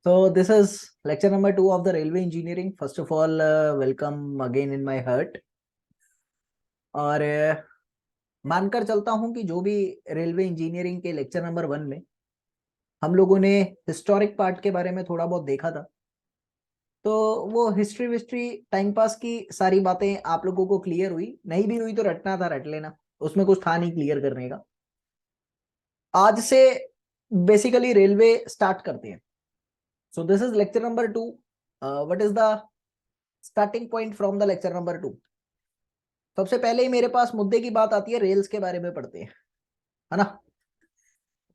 So this is lecture number 2 of the railway engineering. First of all, welcome again in my heart. और मानकर चलता हूं कि जो भी रेलवे इंजीनियरिंग के लेक्चर नंबर 1 में हम लोगों ने हिस्टोरिक पार्ट के बारे में थोड़ा बहुत देखा था, तो वो हिस्ट्री टाइम पास की सारी बातें आप लोगों को क्लियर हुई। नहीं भी हुई तो रटना था, रट लेना, उसमें कुछ था नहीं क्लियर करने का। आज से बेसिकली रेलवे स्टार्ट करते हैं। So this is lecture number 2. What is the starting point from the lecture number 2? सबसे पहले ही मेरे पास मुद्दे की बात आती है, रेल्स के बारे में पढ़ते हैं, है ना।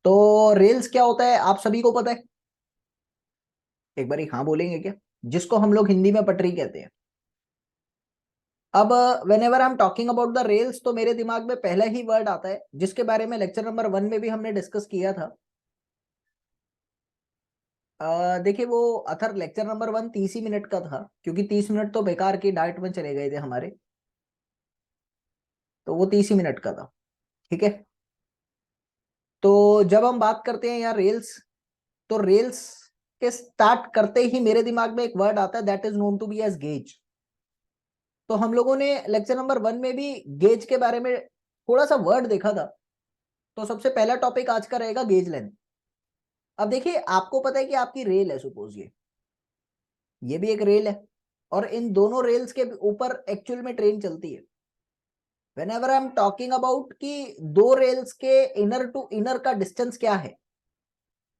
तो रेल्स क्या होता है आप सभी को पता है? एक बार हाँ बोलेंगे क्या? जिसको हम लोग हिंदी में पटरी कहते हैं। अब whenever I am talking about the rails तो मेरे दिमाग में पहला ही वर्ड आता है जिसके बारे में लेक्चर नंबर 1 में भी हमने डिस्कस किया था। देखिए वो अथर लेक्चर नंबर 1 30 ही मिनट का था, क्योंकि 30 मिनट तो बेकार की डाइट में चले गए थे हमारे, तो वो 30 ही मिनट का था। ठीक है, तो जब हम बात करते हैं यार रेल्स, तो रेल्स के स्टार्ट करते ही मेरे दिमाग में एक वर्ड आता है, that is known to be as gauge. तो हम लोगों ने लेक्चर नंबर 1 में भी गेज के बारे में थोड़ा सा वर्ड देखा था। तो सबसे पहला टॉपिक आज का रहेगा गेज लेंथ। अब देखिए आपको पता है कि आपकी रेल है, सपोज ये भी एक रेल है, और इन दोनों रेल्स के ऊपर एक्चुअल में ट्रेन चलती है। Whenever I am talking about कि दो रेल्स के इनर टू इनर का डिस्टेंस क्या है,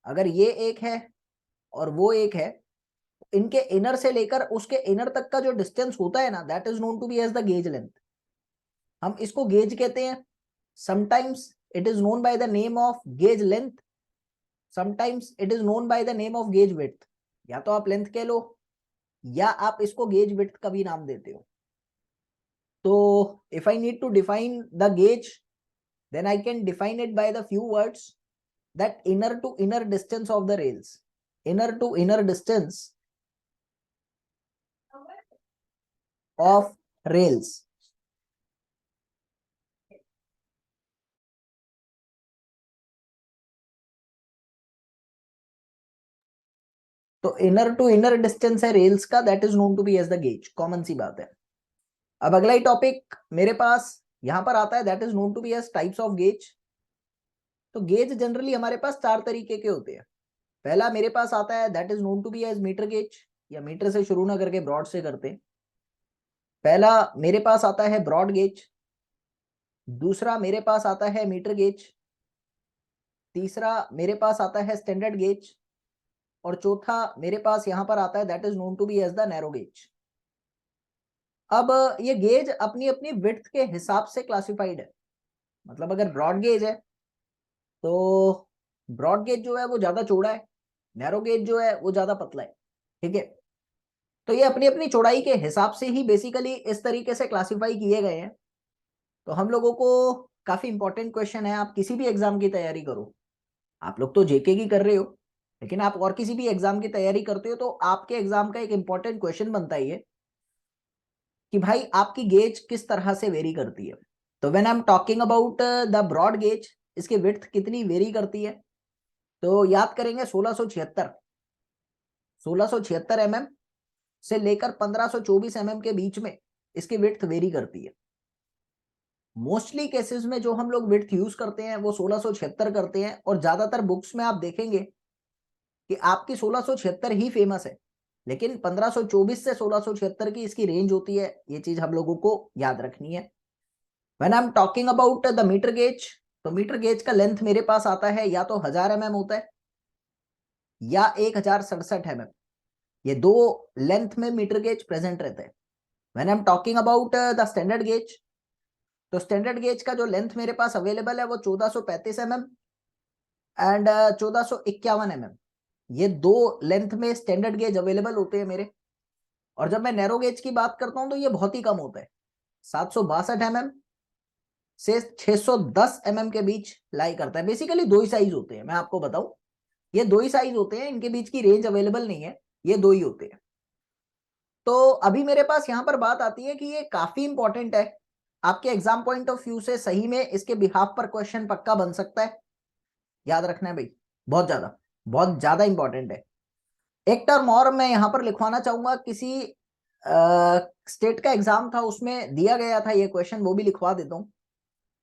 अगर ये एक है और वो एक है, इनके इनर से लेकर उसके इनर तक का जो डिस्टेंस होता है ना, that is known to be as the gauge length. हम इसको गेज कहते हैं। Sometimes it is known by the name of gauge length, sometimes it is known by the name of gauge width. या तो आप लेंथ कह लो या आप इसको गेज विड्थ का भी नाम देते हो। तो if I need to define the gauge, then I can define it by the few words, that inner to inner distance of the rails. Inner to inner distance of rails. तो inner to inner distance है rails का, that is known to be as the gauge. Common सी बात है। अब अगला ही topic मेरे पास यहां पर आता है, that is known to be as types of gauge. तो गेज जनरली हमारे पास 4 तरीके के होते हैं। पहला मेरे पास आता है, that is known to be as metre gauge, या मीटर से शुरू ना करके ब्रॉड से करते हैं। पहला मेरे पास आता है ब्रॉड गेज, दूसरा मेरे पास आता है मीटर गेज, तीसरा मेरे पास आता है स्टैंडर्ड गेज, और चौथा मेरे पास यहां पर आता है, that is known to be as the narrow gauge. अब ये गेज अपनी अपनी विड्थ के हिसाब से क्लासिफाइड है। मतलब अगर ब्रॉड गेज है तो ब्रॉड गेज जो है वो ज्यादा चौड़ा है, नैरो गेज जो है वो ज्यादा पतला है। ठीक है, तो ये अपनी अपनी चौड़ाई के हिसाब से ही बेसिकली इस तरीके से क्लासिफाई किए गए हैं। तो हम लोगों को काफी इंपॉर्टेंट क्वेश्चन है, आप किसी भी एग्जाम की तैयारी करो, आप लोग तो जेके की कर रहे हो, लेकिन आप और किसी भी एग्जाम की तैयारी करते हो तो आपके एग्जाम का एक इंपॉर्टेंट क्वेश्चन बनता ही है कि भाई आपकी गेज किस तरह से वेरी करती है। तो when I am talking about the broad gauge, इसकी विड्थ कितनी वेरी करती है, तो याद करेंगे 1676 mm से लेकर 1524 mm के बीच में इसकी विड्थ वेरी करती है। मोस्टली केसेस में जो हम लोग विड्थ यूज करते हैं वो 1676 करते हैं, और ज्यादातर बुक्स में आप देखेंगे कि आपकी 1676 ही फेमस है, लेकिन 1524 से 1676 की इसकी रेंज होती है। ये चीज हम लोगों को याद रखनी है। When I am talking about the metre gauge, तो मीटर गेज का लेंथ मेरे पास आता है या तो 1000 mm होता है या 1067 mm। ये दो लेंथ में मीटर गेज प्रेजेंट रहते हैं। When I am talking about the standard gauge, तो स्टैंडर्ड गेज का जो लेंथ मेरे पास अवेलेबल है वो 1435 mm एंड 1451 mm। ये दो लेंथ में स्टैंडर्ड गेज अवेलेबल होते हैं मेरे। और जब मैं नैरो गेज की बात करता हूं तो ये बहुत ही कम होता है, 762 mm से 610 mm के बीच लाई करता है। बेसिकली दो ही साइज होते हैं, मैं आपको बताऊं, ये दो ही साइज होते हैं, इनके बीच की रेंज अवेलेबल नहीं है, ये दो ही होते हैं। तो अभी मेरे पास यहां पर बात आती है कि ये काफी इंपॉर्टेंट है आपके एग्जाम पॉइंट ऑफ व्यू से, सही में इसके बिहाफ पर क्वेश्चन पक्का बन सकता है। याद रखना है भाई, बहुत ज्यादा इंपॉर्टेंट है। एक टर्म और मैं यहां पर लिखवाना चाहूंगा, किसी स्टेट का एग्जाम था उसमें दिया गया था ये क्वेश्चन, वो भी लिखवा देता हूं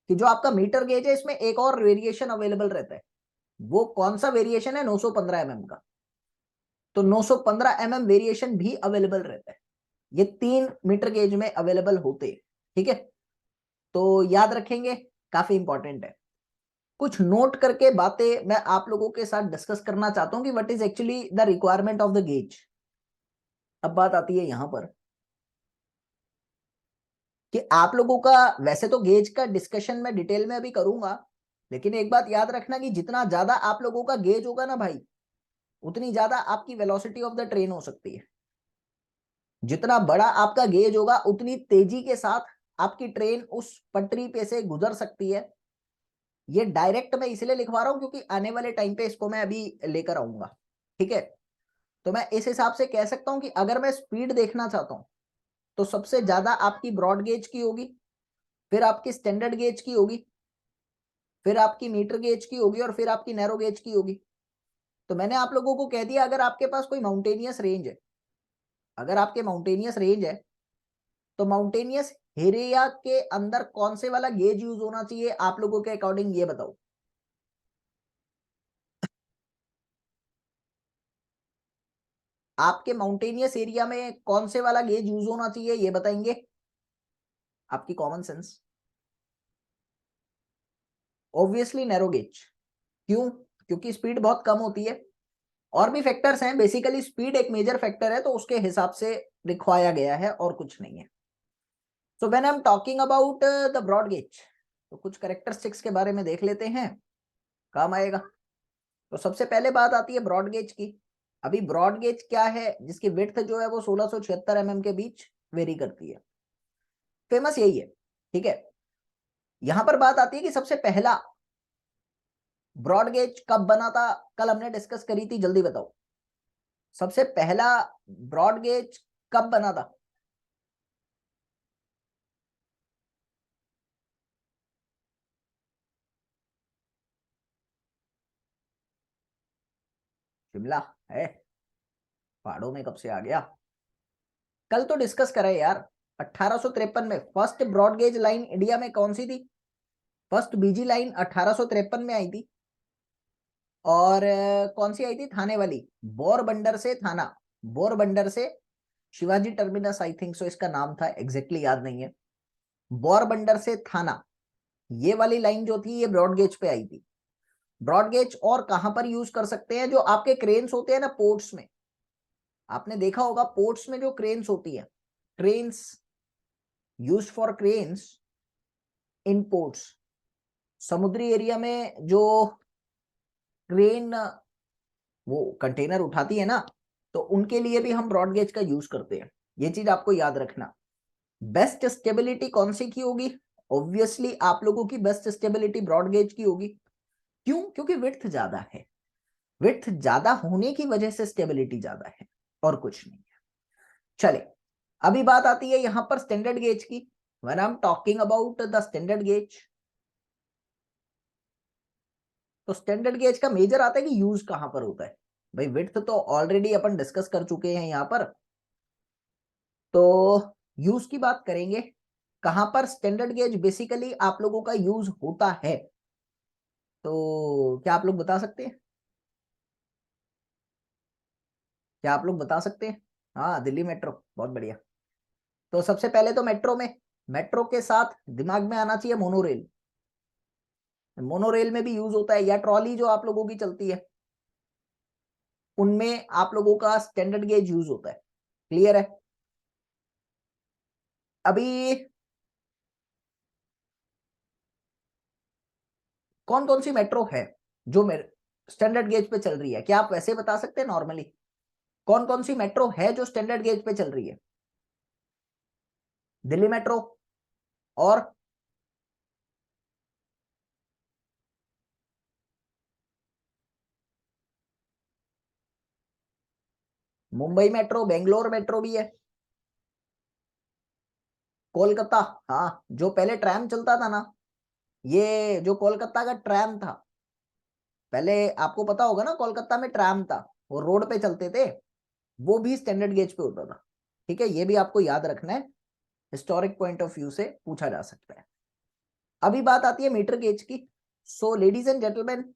कि जो आपका मीटर गेज है इसमें एक और वेरिएशन अवेलेबल रहता है। वो कौन सा वेरिएशन है? 915 mm का। तो 915 mm वेरिएशन भी अवेलेबल रहता है। ये 3 मीटर गेज में अवेलेबल होते हैं, ठीक है। तो याद रखेंगे, काफी इंपॉर्टेंट है। कुछ नोट करके बातें मैं आप लोगों के साथ डिस्कस करना चाहता हूं कि what is actually the requirement of the gauge. अब बात आती है यहां पर कि आप लोगों का, वैसे तो गेज का डिस्कशन मैं डिटेल में अभी करूंगा, लेकिन एक बात याद रखना कि जितना ज्यादा आप लोगों का गेज होगा ना भाई, उतनी ज्यादा आपकी वेलोसिटी ऑफ द ट्रेन हो सकती है। जितना बड़ा आपका गेज होगा उतनी तेजी के साथ आपकी ट्रेन उस पटरी पे से गुजर सकती है। ये डायरेक्ट मैं इसलिए लिखवा रहा हूं क्योंकि आने वाले टाइम पे इसको मैं अभी लेकर आऊंगा, ठीक है। तो मैं इस हिसाब से कह सकता हूं कि अगर मैं स्पीड देखना चाहता हूं तो सबसे ज्यादा आपकी ब्रॉड गेज की होगी, फिर आपकी स्टैंडर्ड गेज की होगी, फिर आपकी मीटर गेज की होगी, और फिर आपकी नैरो गेज की होगी। तो मैंने आप लोगों को कह दिया, अगर आपके पास कोई माउंटेनियस रेंज है, अगर आपके माउंटेनियस रेंज है, तो माउंटेनियस एरिया के अंदर कौन से वाला गेज यूज होना चाहिए आप लोगों के अकॉर्डिंग, ये बताओ। आपके माउंटेनियस एरिया में कौन से वाला गेज यूज होना चाहिए, ये बताएंगे। आपकी common sense. Obviously narrow gauge. क्यों? क्योंकि स्पीड बहुत कम होती है। और भी फैक्टर्स हैं, बेसिकली स्पीड एक मेजर फैक्टर है, तो उसके हिसाब से लिखवाया गया है और कुछ नहीं है। So when I am talking about the broad gauge, तो कुछ कैरेक्टरिस्टिक्स के बारे में देख लेते हैं, काम आएगा। तो सबसे पहले बात आती है ब्रॉड गेज की। अभी ब्रॉड गेज क्या है? जिसकी विड्थ जो है वो 1676 mm के बीच वेरी करती है। फेमस यही है, ठीक है। यहां पर बात आती है कि सबसे पहला ब्रॉड गेज कब बना था, कल हमने डिस्कस करी थी, जल्दी बताओ। सबसे पहला ब्रॉड गेज कब बना था? शिमला है? पहाड़ों में कब से आ गया? कल तो डिस्कस करा है यार। 1853 में first broad gauge line India में कौन सी थी? फर्स्ट बीजी लाइन 1853 में आई थी। और कौन सी आई थी? थाने वाली, बोरबंदर से थाना, बोरबंदर से Shivaji terminus, I think so इसका नाम था, एग्जैक्टली याद नहीं है। बोरबंदर से थाना, ये वाली लाइन जो थी ये ब्रॉड गेज पे आई थी। ब्रॉड गेज और कहां पर यूज कर सकते हैं? जो आपके क्रेन्स होते हैं ना पोर्ट्स में, आपने देखा होगा पोर्ट्स में जो क्रेन्स होती है, cranes use for cranes in ports. समुद्री एरिया में जो क्रेन वो कंटेनर उठाती है ना, तो उनके लिए भी हम ब्रॉड गेज का यूज करते हैं। ये चीज आपको याद रखना। बेस्ट स्टेबिलिटी कौन सी की होगी? ऑब्वियसली आप लोगों की बेस्ट स्टेबिलिटी ब्रॉड गेज की होगी। क्यों? क्योंकि विड्थ ज्यादा है। विड्थ ज्यादा होने की वजह से स्टेबिलिटी ज्यादा है, और कुछ नहीं है। चले, अभी बात आती है यहां पर स्टैंडर्ड गेज की। When I am talking about the standard gauge, तो स्टैंडर्ड गेज का मेजर आता है कि यूज कहां पर होता है। भाई विड्थ तो ऑलरेडी अपन डिस्कस कर चुके हैं यहां पर, तो यूज की बात करेंगे। कहां पर स्टैंडर्ड गेज बेसिकली आप लोगों का यूज होता है? तो क्या आप लोग बता सकते हैं? क्या आप लोग बता सकते हैं? हाँ, दिल्ली मेट्रो, बहुत बढ़िया। तो सबसे पहले तो मेट्रो में, मेट्रो के साथ दिमाग में आना चाहिए मोनोरेल। मोनोरेल में भी यूज होता है, या ट्रॉली जो आप लोगों की चलती है, उनमें आप लोगों का स्टैंडर्ड गेज यूज होता है। क्लियर है? अभी कौन कौन सी मेट्रो है जो मेरे स्टैंडर्ड गेज पे चल रही है? क्या आप वैसे बता सकते हैं नॉर्मली? कौन कौन सी मेट्रो है जो स्टैंडर्ड गेज पे चल रही है? दिल्ली मेट्रो, और मुंबई मेट्रो, बेंगलोर मेट्रो भी है, कोलकाता। हाँ, जो पहले ट्रैम चलता था ना, ये जो कोलकाता का ट्रैम था, पहले आपको पता होगा ना, कोलकाता में ट्रैम था, वो रोड पे चलते थे। वो भी स्टैंडर्ड गेज पे होता था। ठीक है, ये भी आपको याद रखना है, हिस्टोरिक पॉइंट ऑफ व्यू से पूछा जा सकता है। अभी बात आती है मीटर गेज की। So ladies and gentleman,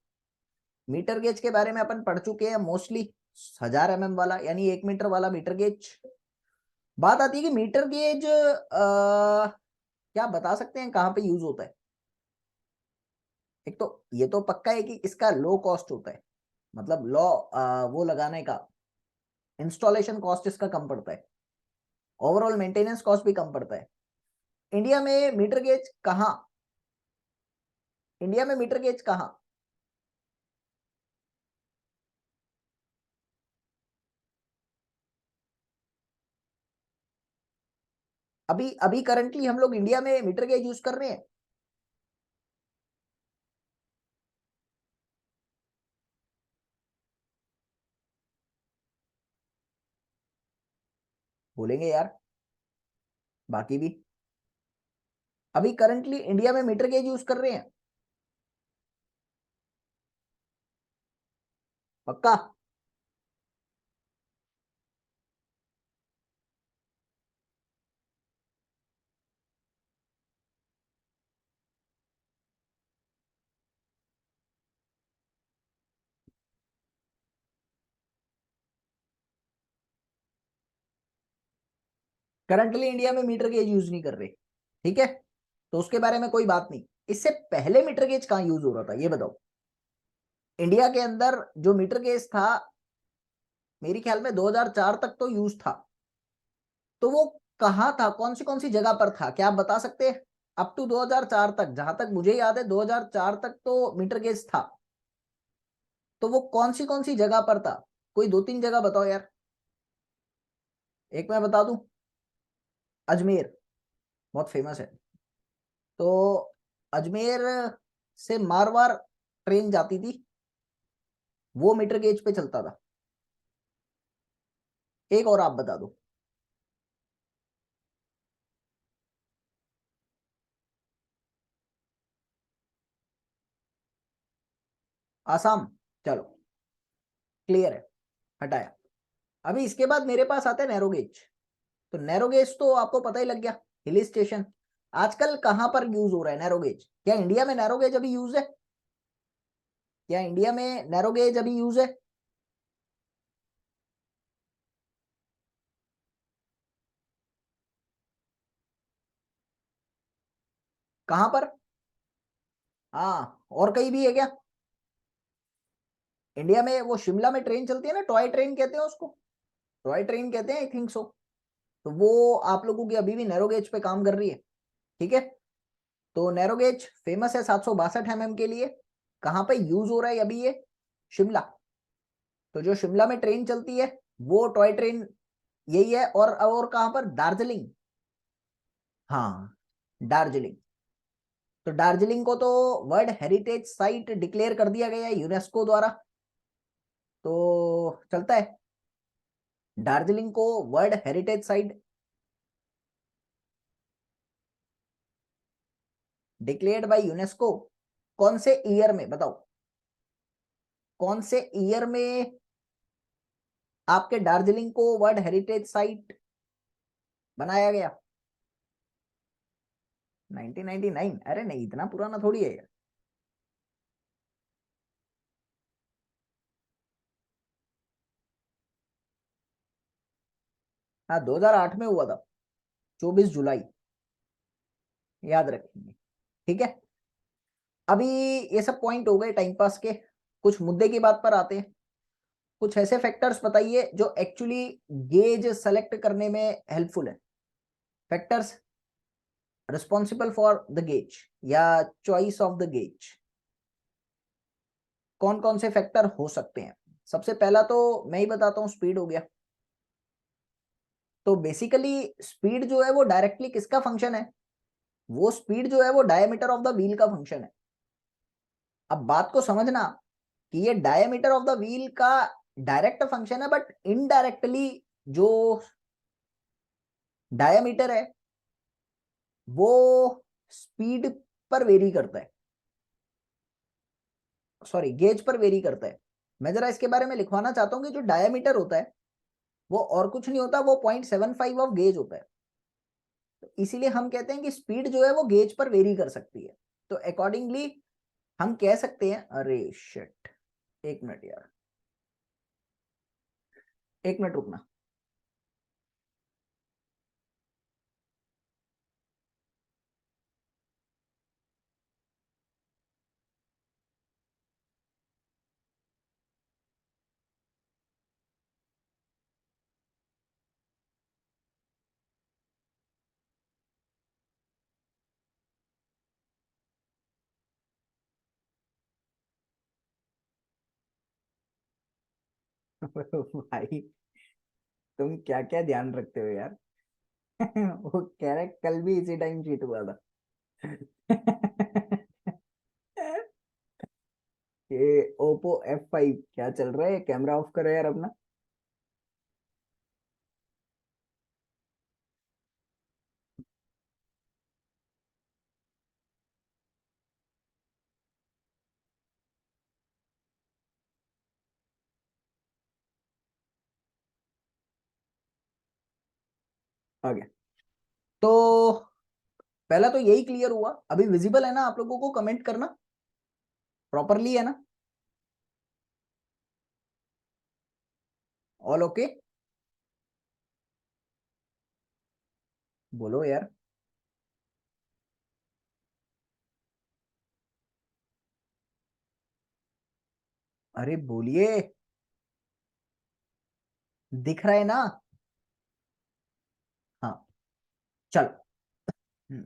metre gauge के बारे में अपन पढ़ चुके हैं मोस्टली, 1000 mm वाला यानी 1 मीटर वाला मीटर गेज। बात आती है कि मीटर गेज क्या बता सकते हैं कहाँ पे यूज होता है? एक तो ये तो पक्का है कि इसका लो कॉस्ट होता है, मतलब लो वो लगाने का इंस्टॉलेशन कॉस्ट इसका कम पड़ता है, ओवरऑल मेंटेनेंस कॉस्ट भी कम पड़ता है। इंडिया में मीटर गेज कहाँ, इंडिया में मीटर गेज कहाँ? अभी अभी करंटली हम लोग इंडिया में मीटर गेज यूज कर रहे हैं? बोलेंगे यार बाकी भी। अभी करंटली इंडिया में मीटर गेज यूज कर रहे हैं? पक्का? करंटली इंडिया में मीटर गेज यूज नहीं कर रहे, ठीक है, तो उसके बारे में कोई बात नहीं। इससे पहले मीटर गेज कहाँ यूज हो रहा था ये बताओ? इंडिया के अंदर जो मीटर गेज था, मेरी ख्याल में 2004 तक तो यूज था। तो वो कहाँ था, कौन सी जगह पर था, क्या आप बता सकते हैं? अप टू 2004 तक, जहां तक मुझे याद है 2004 तक तो मीटर गेज था। तो वो कौन सी जगह पर था? कोई 2-3 जगह बताओ यार। एक मैं बता दूं, अजमेर बहुत फेमस है। तो अजमेर से मारवाड़ ट्रेन जाती थी, वो मीटर गेज पे चलता था। एक और आप बता दो। आसाम, चलो क्लियर है, हटाया। अभी इसके बाद मेरे पास आता है नैरो गेज। तो नैरो गेज तो आपको पता ही लग गया, हिल स्टेशन। आजकल कहां पर यूज हो रहा है नैरो गेज? क्या इंडिया में नैरो गेज अभी यूज है? क्या इंडिया में नैरो गेज अभी यूज है? कहां पर? हाँ, और कहीं भी है क्या? इंडिया में वो शिमला में ट्रेन चलती है ना, टॉय ट्रेन कहते हैं उसको, टॉय ट्रेन कहते हैं आई थिंक सो। तो वो आप लोगों की अभी भी नैरो गेज पे काम कर रही है, ठीक है। तो नैरो गेज फेमस है 762 mm के लिए। कहां पे यूज हो रहा है अभी ये? शिमला। तो जो शिमला में ट्रेन चलती है वो टॉय ट्रेन यही है। और कहां पर? दार्जिलिंग। हाँ, दार्जिलिंग। तो दार्जिलिंग को तो वर्ल्ड हेरिटेज साइट डिक्लेयर कर दिया गया है यूनेस्को द्वारा। तो चलता है दार्जिलिंग को world heritage site declared by UNESCO. कौन से ईयर में बताओ? कौन से ईयर में आपके दार्जिलिंग को वर्ल्ड हेरिटेज साइट बनाया गया? 1999? अरे नहीं, इतना पुराना थोड़ी है यार। हाँ, 2008 में हुआ था, 24 जुलाई, याद रखेंगे, ठीक है। अभी ये सब पॉइंट हो गए टाइम पास के, कुछ मुद्दे की बात पर आते हैं। कुछ ऐसे फैक्टर्स बताइए जो एक्चुअली गेज सेलेक्ट करने में हेल्पफुल है। Factors responsible for the gauge या चॉइस ऑफ द गेज, कौन कौन से फैक्टर हो सकते हैं? सबसे पहला तो मैं ही बताता हूँ, स्पीड हो गया। तो बेसिकली स्पीड जो है वो डायरेक्टली किसका फंक्शन है? वो स्पीड जो है वो डायमीटर ऑफ द व्हील का फंक्शन है। अब बात को समझना कि ये डायमीटर ऑफ द व्हील का डायरेक्ट फंक्शन है, बट इनडायरेक्टली जो डायमीटर है वो स्पीड पर वेरी करता है, सॉरी गेज पर वेरी करता है। मैं जरा इसके बारे में लिखवाना चाहता हूँ कि जो डायमीटर होता है वो और कुछ नहीं होता, वो 0.75 ऑफ गेज होता है। तो इसीलिए हम कहते हैं कि स्पीड जो है वो गेज पर वेरी कर सकती है। तो अकॉर्डिंगली हम कह सकते हैं, अरे शिट, एक मिनट यार, एक मिनट रुकना। भाई तुम क्या क्या ध्यान रखते हो यार। वो कह रहे कल भी इसी टाइम चीट हुआ था। ये ओप्पो F5 क्या चल रहा है, कैमरा ऑफ करो यार अपना। ओके, तो पहला तो यही क्लियर हुआ। अभी विजिबल है ना आप लोगों को? कमेंट करना प्रॉपरली है ना? All okay? बोलो यार। अरे बोलिए, दिख रहा है ना? हाँ, चलो। हम्म,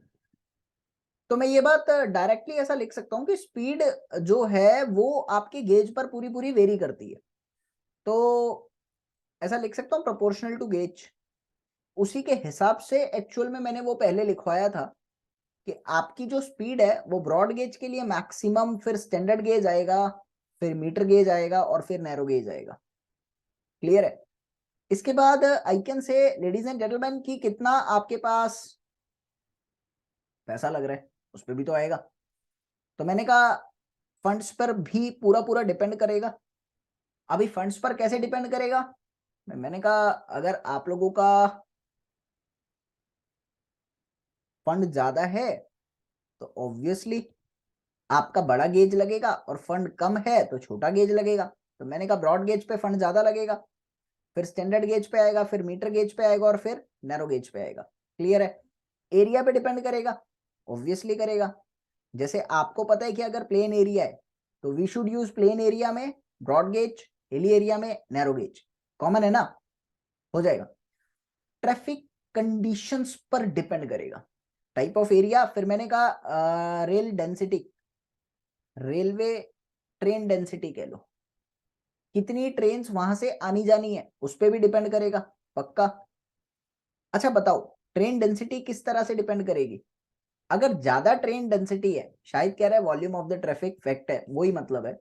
तो मैं ये बात डायरेक्टली ऐसा लिख सकता हूँ कि स्पीड जो है वो आपके गेज पर पूरी पूरी वेरी करती है। तो ऐसा लिख सकता हूँ प्रोपोर्शनल टू गेज। उसी के हिसाब से एक्चुअल में मैंने वो पहले लिखवाया था कि आपकी जो स्पीड है वो ब्रॉड गेज के लिए मैक्सिमम, फिर स्टैंडर्ड गेज आएगा, फिर मीटर गेज आएगा और फिर नैरो गेज आएगा। क्लियर है? इसके बाद I can say ladies and gentleman कि कितना आपके पास पैसा लग रहा है उस पर भी तो आएगा। तो मैंने कहा फंड्स पर भी पूरा पूरा डिपेंड करेगा। अभी फंड्स पर कैसे डिपेंड करेगा? मैंने कहा अगर आप लोगों का फंड ज्यादा है तो ऑब्वियसली आपका बड़ा गेज लगेगा, और फंड कम है तो छोटा गेज लगेगा। तो मैंने कहा ब्रॉड गेज पे फंड ज्यादा लगेगा, फिर स्टैंडर्ड गेज पे आएगा, फिर मीटर गेज पे आएगा और फिर नैरो गेज पे आएगा। क्लियर है? एरिया पे डिपेंड करेगा, ऑब्वियसली करेगा। जैसे आपको पता है कि अगर प्लेन एरिया है तो we should use plain area में ब्रॉड गेज, हिली एरिया में नैरो गेज। कॉमन है ना? हो जाएगा। ट्रैफिक कंडीशंस पर डिपेंड करेगा, टाइप ऑफ एरिया। फिर मैंने कहा rail density, railway train density कह लो, कितनी ट्रेन वहां से आनी जानी है उस पर भी डिपेंड करेगा। पक्का? अच्छा बताओ, ट्रेन डेंसिटी किस तरह से डिपेंड करेगी? अगर ज्यादा ट्रेन डेंसिटी है, शायद कह रहा है volume of the traffic fact है, वही मतलब है।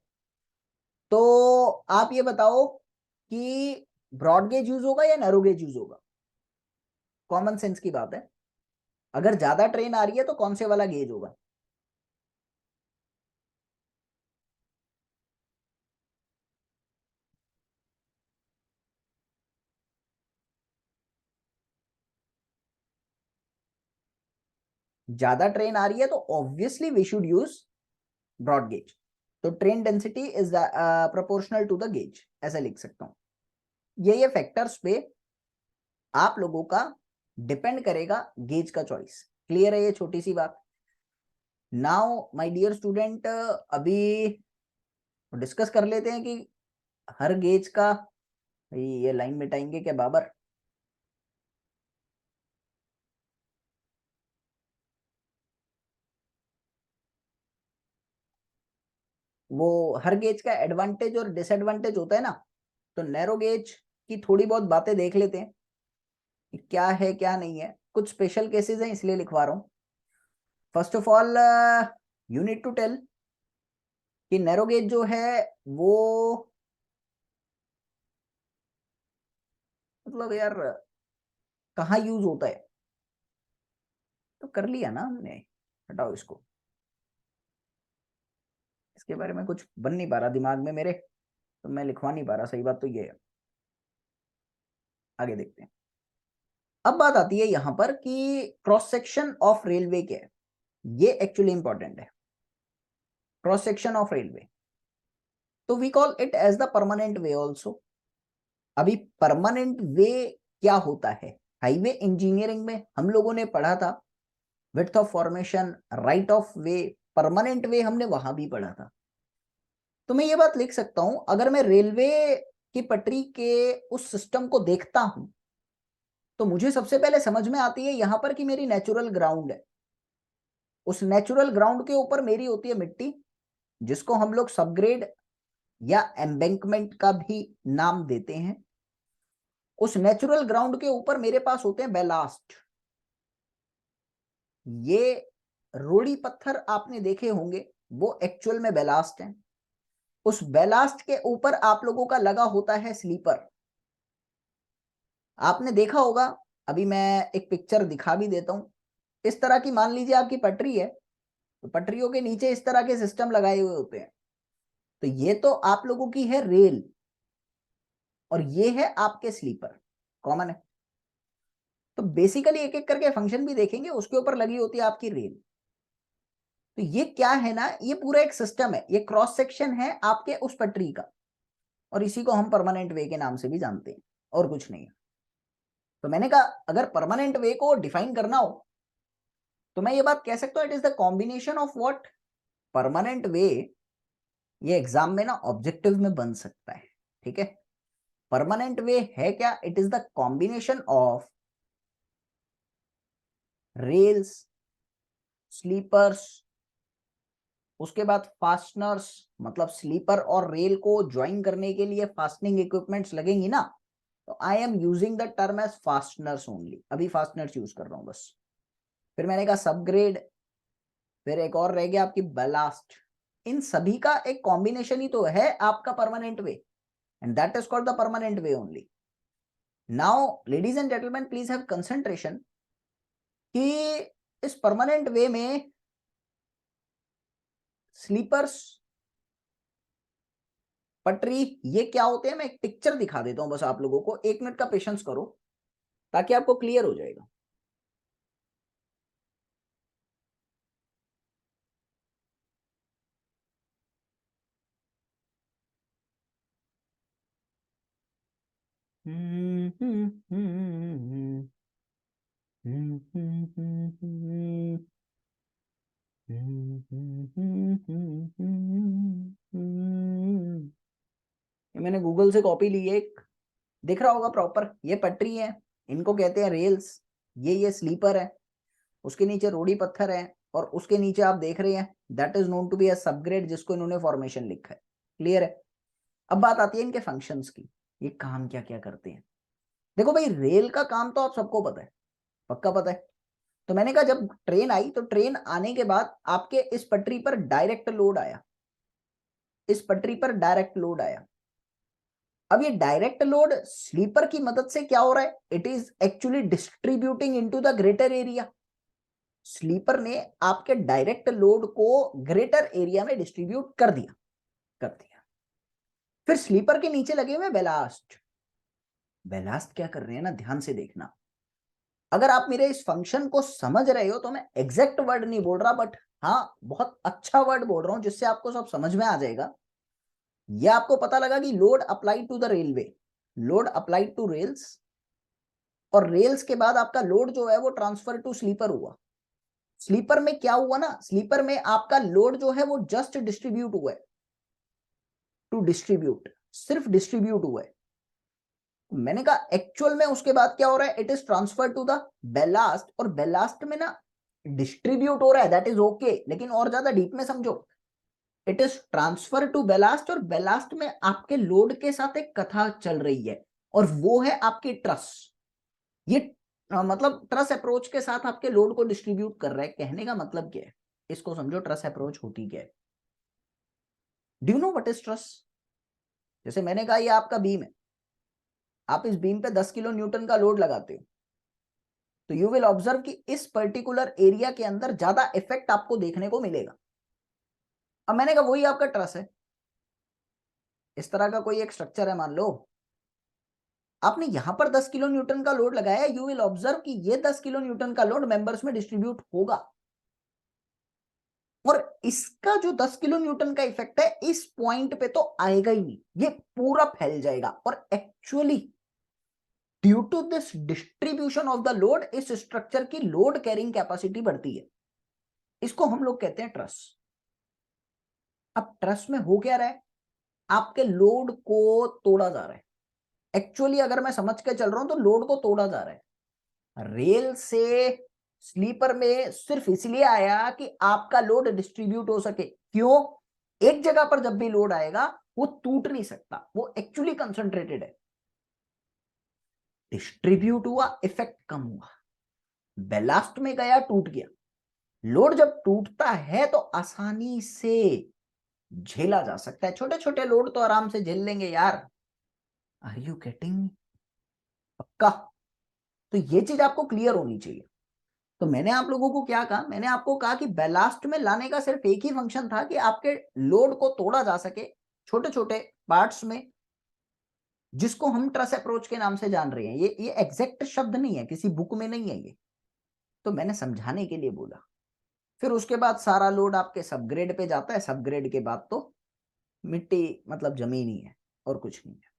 तो आप ये बताओ कि ब्रॉड गेज यूज होगा या नैरो गेज यूज होगा? कॉमन सेंस की बात है। अगर ज्यादा ट्रेन आ रही है तो कौन से वाला गेज होगा? ज्यादा ट्रेन आ रही है तो obviously we should use broad gauge. तो train density is proportional to the gauge, ऐसा लिख सकता हूं। ये फैक्टर्स पे आप लोगों का डिपेंड करेगा गेज का चॉइस। क्लियर है ये छोटी सी बात? नाउ माय डियर स्टूडेंट, अभी डिस्कस कर लेते हैं कि हर गेज का, ये लाइन मिटाएंगे क्या बाबर? वो हर गेज का एडवांटेज और डिसएडवांटेज होता है ना। तो नैरो गेज की थोड़ी बहुत बातें देख लेते हैं कि क्या है क्या नहीं है। कुछ स्पेशल केसेस हैं इसलिए लिखवा रहा हूँ। First of all you need to tell कि नैरो गेज जो है वो, मतलब यार कहाँ यूज होता है? तो कर लिया ना हमने, हटाओ इसको। इसके बारे में कुछ बन नहीं पा रहा दिमाग में मेरे, तो मैं लिखवा नहीं पा रहा, सही बात तो ये है। आगे देखते हैं। अब बात आती है यहां पर कि क्रॉस सेक्शन ऑफ रेलवे क्या है, ये एक्चुअली इंपॉर्टेंट है। क्रॉस सेक्शन ऑफ रेलवे, तो we call it as the permanent way also. अभी परमानेंट वे क्या होता है, हाईवे इंजीनियरिंग में हम लोगों ने पढ़ा था width of formation, right of way, permanent way हमने वहां भी पढ़ा था। तो मैं ये बात लिख सकता हूं, अगर मैं रेलवे की पटरी के उस सिस्टम को देखता हूं तो मुझे सबसे पहले समझ में आती है यहां पर कि मेरी नेचुरल ग्राउंड है। उस नेचुरल ग्राउंड के ऊपर मेरी होती है मिट्टी, जिसको हम लोग सबग्रेड या एम्बैंकमेंट का भी नाम देते हैं। उस नेचुरल ग्राउंड के ऊपर मेरे पास होते हैं बेलास्ट। ये रोड़ी पत्थर आपने देखे होंगे, वो एक्चुअल में बेलास्ट हैं। उस बेलास्ट के ऊपर आप लोगों का लगा होता है स्लीपर। आपने देखा होगा, अभी मैं एक पिक्चर दिखा भी देता हूं। इस तरह की मान लीजिए आपकी पटरी है, तो पटरियों के नीचे इस तरह के सिस्टम लगाए हुए होते हैं। तो ये तो आप लोगों की है रेल, और ये है आपके स्लीपर, कॉमन है। तो बेसिकली एक एक करके फंक्शन भी देखेंगे, उसके ऊपर लगी होती है आपकी रेल। तो ये क्या है ना, ये पूरा एक सिस्टम है, ये क्रॉस सेक्शन है आपके उस पटरी का, और इसी को हम परमानेंट वे के नाम से भी जानते हैं, और कुछ नहीं है। तो मैंने कहा अगर परमानेंट वे को डिफाइन करना हो तो मैं ये बात कह सकता हूं, it is the combination of what, permanent way. ये एग्जाम में ना ऑब्जेक्टिव में बन सकता है, ठीक है। परमानेंट वे है क्या, it is the combination of rails, sleepers, उसके बाद फास्टनर्स, मतलब स्लीपर और रेल को ज्वाइन करने के लिए फास्टनिंग इक्विपमेंट्स लगेंगी ना, तो I am using the term as fasteners only, अभी फास्टनर्स यूज कर रहा हूं बस। फिर मैंने कहा सबग्रेड, फिर एक और रह गया आपकी बैलास्ट। इन सभी का एक कॉम्बिनेशन ही तो है आपका permanent way, and that is called the permanent way only. Now ladies and gentleman please have concentration कि इस परमानेंट वे में स्लीपर्स, पटरी, ये क्या होते हैं, मैं एक पिक्चर दिखा देता हूं बस आप लोगों को, 1 मिनट का पेशेंस करो ताकि आपको क्लियर हो जाएगा। ये मैंने गूगल से कॉपी ली है एक, दिख रहा होगा प्रॉपर, ये पटरी है, इनको कहते हैं रेल्स, ये स्लीपर है, उसके नीचे रोड़ी पत्थर है, और उसके नीचे आप देख रहे हैं that is known to be a subgrade, जिसको इन्होंने फॉर्मेशन लिखा है। क्लियर है। अब बात आती है इनके फंक्शंस की, ये काम क्या क्या करते हैं। देखो भाई, रेल का काम तो आप सबको पता है, पक्का पता है। तो मैंने कहा जब ट्रेन आई तो ट्रेन आने के बाद आपके इस पटरी पर डायरेक्ट लोड आया, इस पटरी पर डायरेक्ट लोड आया। अब ये डायरेक्ट लोड स्लीपर की मदद से क्या हो रहा है, it is actually distributing into the greater area. Sleeper ने आपके डायरेक्ट लोड को ग्रेटर एरिया में डिस्ट्रीब्यूट कर दिया। फिर स्लीपर के नीचे लगे हुए बेलास्ट, बेलास्ट क्या कर रहे हैं ना, ध्यान से देखना। अगर आप मेरे इस फंक्शन को समझ रहे हो तो मैं एग्जैक्ट वर्ड नहीं बोल रहा, बट हाँ बहुत अच्छा वर्ड बोल रहा हूं जिससे आपको सब समझ में आ जाएगा। ये आपको पता लगा कि load applied to the railway, load applied to rails, और रेल्स के बाद आपका लोड जो है वो ट्रांसफर टू स्लीपर हुआ। स्लीपर में क्या हुआ ना, स्लीपर में आपका लोड जो है वो जस्ट डिस्ट्रीब्यूट हुआ है, टू डिस्ट्रीब्यूट, सिर्फ डिस्ट्रीब्यूट हुआ है। मैंने कहा एक्चुअल में उसके बाद क्या हो रहा है, it is transfer to the ballast, और बेलास्ट में ना डिस्ट्रीब्यूट हो रहा है, दैट इज ओके, लेकिन और ज्यादा डीप में समझो, it is transfer to ballast, और बेलास्ट में आपके लोड के साथ एक कथा चल रही है, और वो है आपकी ट्रस। ये मतलब ट्रस अप्रोच के साथ आपके लोड को डिस्ट्रीब्यूट कर रहा है। कहने का मतलब क्या है, इसको समझो, ट्रस अप्रोच होती क्या है। Do you know what is truss. जैसे मैंने कहा ये आपका बीम है, आप इस बीम पे 10 किलो न्यूटन का लोड लगाते हो, तो यू विल ऑब्जर्व कि इस पर्टिकुलर एरिया के अंदर ज्यादा इफेक्ट आपको देखने को मिलेगा। अब मैंने कहा वही आपका ट्रस है, इस तरह का कोई एक स्ट्रक्चर है मान लो, आपने यहां पर 10 किलो न्यूटन का लोड लगाया, यू विल ऑब्जर्व कि ये 10 किलो न्यूटन का लोड मेंबर्स में डिस्ट्रीब्यूट होगा, और इसका जो 10 किलो न्यूटन का इफेक्ट है इस पॉइंट पे तो आएगा ही नहीं, ये पूरा फैल जाएगा। और actually due to this distribution of the load इस स्ट्रक्चर की लोड कैरिंग कैपेसिटी बढ़ती है, इसको हम लोग कहते हैं ट्रस। अब ट्रस में हो क्या रहा है, आपके लोड को तोड़ा जा रहा है। एक्चुअली अगर मैं समझ के चल रहा हूं तो लोड को तोड़ा जा रहा है, रेल से स्लीपर में सिर्फ इसलिए आया कि आपका लोड डिस्ट्रीब्यूट हो सके। क्यों? एक जगह पर जब भी लोड आएगा वो टूट नहीं सकता, वो एक्चुअली कंसंट्रेटेड है। डिस्ट्रीब्यूट हुआ, इफेक्ट कम हुआ, बेलास्ट में गया, टूट गया। लोड जब टूटता है तो आसानी से झेला जा सकता है, छोटे छोटे लोड तो आराम से झेल लेंगे यार। Are you getting? पक्का? तो ये चीज आपको क्लियर होनी चाहिए। तो मैंने आप लोगों को क्या कहा, मैंने आपको कहा कि बेलास्ट में लाने का सिर्फ एक ही फंक्शन था कि आपके लोड को तोड़ा जा सके छोटे छोटे पार्ट्स में, जिसको हम ट्रस अप्रोच के नाम से जान रहे हैं। ये एग्जैक्ट शब्द नहीं है, किसी बुक में नहीं है ये, तो मैंने समझाने के लिए बोला। फिर उसके बाद सारा लोड आपके सबग्रेड पे जाता है, सबग्रेड के बाद तो मिट्टी मतलब जमीन ही है और कुछ नहीं है।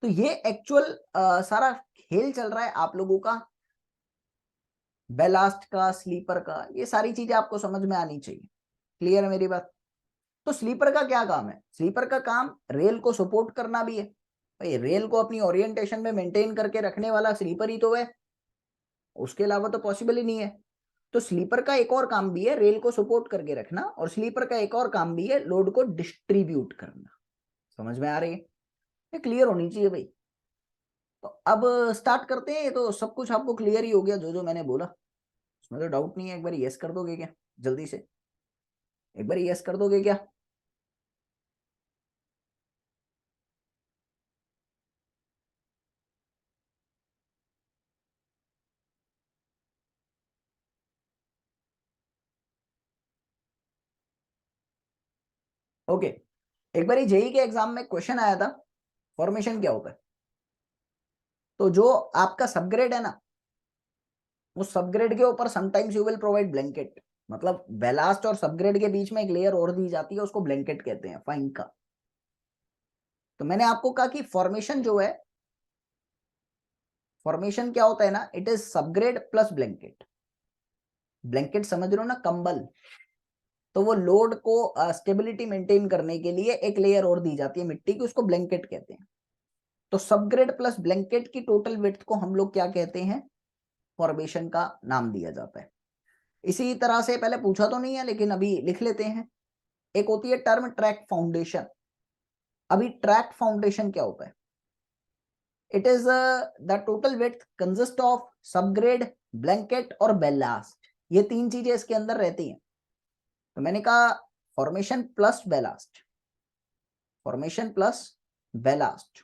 तो ये एक्चुअल सारा खेल चल रहा है आप लोगों का, बेलास्ट का, स्लीपर का, ये सारी चीजें आपको समझ में आनी चाहिए। क्लियर है मेरी बात? तो स्लीपर का क्या काम है? स्लीपर का काम रेल को सपोर्ट करना भी है भाई, रेल को अपनी ओरिएंटेशन में मेंटेन करके रखने वाला स्लीपर ही तो है, उसके अलावा तो पॉसिबल ही नहीं है। तो स्लीपर का एक और काम भी है रेल को सपोर्ट करके रखना, और स्लीपर का एक और काम भी है लोड को डिस्ट्रीब्यूट करना। समझ में आ रही है? ये क्लियर होनी चाहिए भाई। तो अब स्टार्ट करते हैं। ये तो सब कुछ आपको क्लियर ही हो गया जो जो मैंने बोला, उसमें तो डाउट नहीं है। एक बार यस कर दोगे क्या जल्दी से? एक बार यस कर दोगे क्या? ओके। एक बार जेई के एग्जाम में क्वेश्चन आया था, फॉर्मेशन क्या होता है। तो जो आपका सबग्रेड है ना, उस सबग्रेड के ऊपर sometimes you will provide blanket, मतलब बेलास्ट और सबग्रेड के बीच में एक लेयर और दी जाती है, उसको ब्लैंकेट कहते हैं, फाइन का। तो मैंने आपको कहा कि फॉर्मेशन जो है, फॉर्मेशन क्या होता है ना, it is subgrade plus blanket. Blanket समझ रहे हो ना, कंबल। तो वो लोड को स्टेबिलिटी मेंटेन करने के लिए एक लेयर और दी जाती है मिट्टी की, उसको ब्लैंकेट कहते हैं। तो सबग्रेड प्लस ब्लैंकेट की टोटल विड्थ को हम लोग क्या कहते हैं? फॉर्मेशन का नाम दिया जाता है। इसी तरह से पहले पूछा तो नहीं है लेकिन अभी लिख लेते हैं। एक होती है टर्म ट्रैक फाउंडेशन। अभी ट्रैक फाउंडेशन क्या होता है? It is the total width consist of subgrade, blanket और बेलास्ट। ये तीन चीजें इसके अंदर रहती हैं। तो मैंने कहा formation plus ballast, formation plus ballast,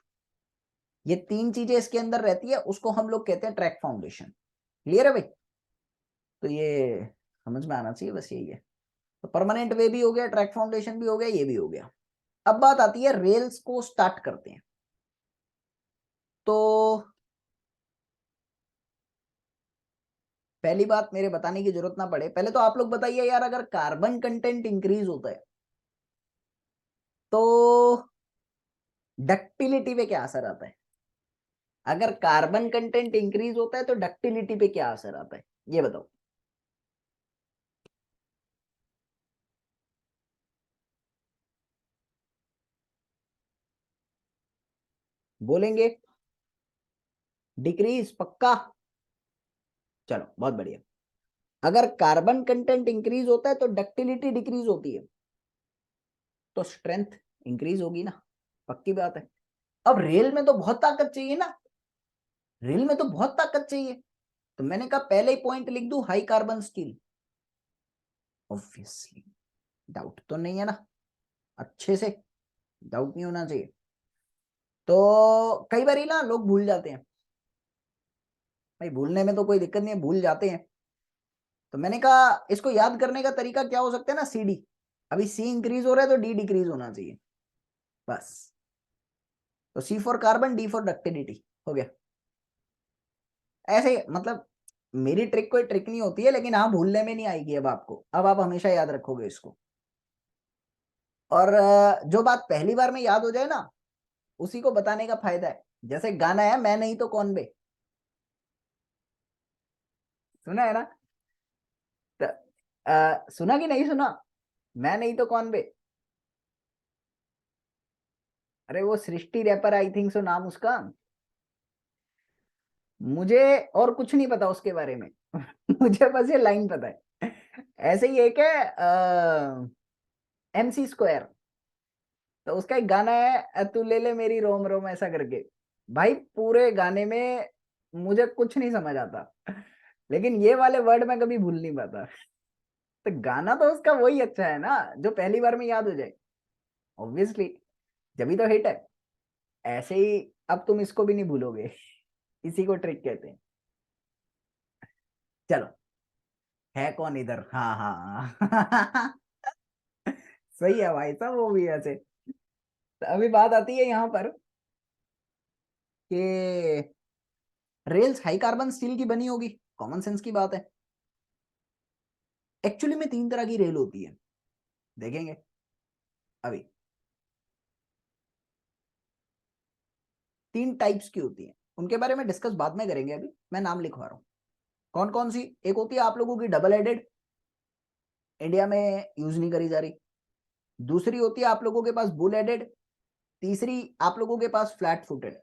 ये तीन चीजें इसके अंदर रहती है, उसको हम लोग कहते हैं ट्रैक फाउंडेशन। क्लियर है भाई? तो ये समझ में आना चाहिए, बस यही है। तो परमानेंट वे भी हो गया, ट्रैक फाउंडेशन भी हो गया, ये भी हो गया। अब बात आती है रेल्स को स्टार्ट करते हैं। तो पहली बात मेरे बताने की जरूरत ना पड़े, पहले तो आप लोग बताइए यार, अगर कार्बन कंटेंट इंक्रीज होता है तो डक्टिलिटी पे क्या असर आता है? अगर कार्बन कंटेंट इंक्रीज होता है तो डक्टिलिटी पे क्या असर आता है, ये बताओ। बोलेंगे डिक्रीज? पक्का? चलो बहुत बढ़िया। अगर कार्बन कंटेंट इंक्रीज होता है तो डक्टिलिटी डिक्रीज होती है, तो स्ट्रेंथ इंक्रीज होगी ना, पक्की बात है। अब रेल में तो बहुत ताकत चाहिए ना, रेल में तो बहुत ताकत चाहिए, तो मैंने कहा पहले ही पॉइंट लिख दूं, high carbon steel. Obviously doubt तो नहीं है ना, अच्छे से डाउट नहीं होना चाहिए। तो कई बार ना लोग भूल जाते हैं भाई, भूलने में तो कोई दिक्कत नहीं है, भूल जाते हैं। तो मैंने कहा इसको याद करने का तरीका क्या हो सकता है ना, सी डी। अभी सी इंक्रीज हो रहा है तो डी डिक्रीज होना चाहिए, बस। तो C for carbon, D for ductility हो गया। ऐसे मतलब मेरी ट्रिक कोई ट्रिक नहीं होती है, लेकिन हाँ भूलने में नहीं आएगी अब आपको, अब आप हमेशा याद रखोगे इसको। और जो बात पहली बार में याद हो जाए ना, उसी को बताने का फायदा है। जैसे गाना है मैं नहीं तो कौन बे, सुना है ना? तो, सुना कि नहीं सुना? मैं नहीं तो कौन बे। अरे वो सृष्टि रैपर, आई थिंक सो नाम उसका। मुझे और कुछ नहीं पता उसके बारे में। मुझे बस ये लाइन पता है। ऐसे ही एक है MC स्क्वायर, तो उसका एक गाना है तू ले ले मेरी रोम रोम ऐसा करके। भाई पूरे गाने में मुझे कुछ नहीं समझ आता, लेकिन ये वाले वर्ड मैं कभी भूल नहीं पाता। तो गाना तो उसका वही अच्छा है ना, जो पहली बार में याद हो जाए, ऑब्वियसली, जब तो हिट है। ऐसे ही अब तुम इसको भी नहीं भूलोगे। इसी को ट्रिक कहते हैं। चलो, है कौन इधर, हाँ हाँ। सही है भाई साहब, वो भी ऐसे। तो अभी बात आती है यहाँ पर कि रेल्स हाई कार्बन स्टील की बनी होगी, कॉमन सेंस की बात है। एक्चुअली में 3 तरह की रेल होती है, देखेंगे अभी। 3 टाइप्स की होती है, उनके बारे में डिस्कस बाद में करेंगे, अभी मैं नाम लिखवा रहा हूँ। कौन कौन सी? एक होती है आप लोगों की डबल हेडेड, इंडिया में यूज नहीं करी जा रही। दूसरी होती है आप लोगों के पास बुल हेडेड। तीसरी आप लोगों के पास फ्लैट फुटेड।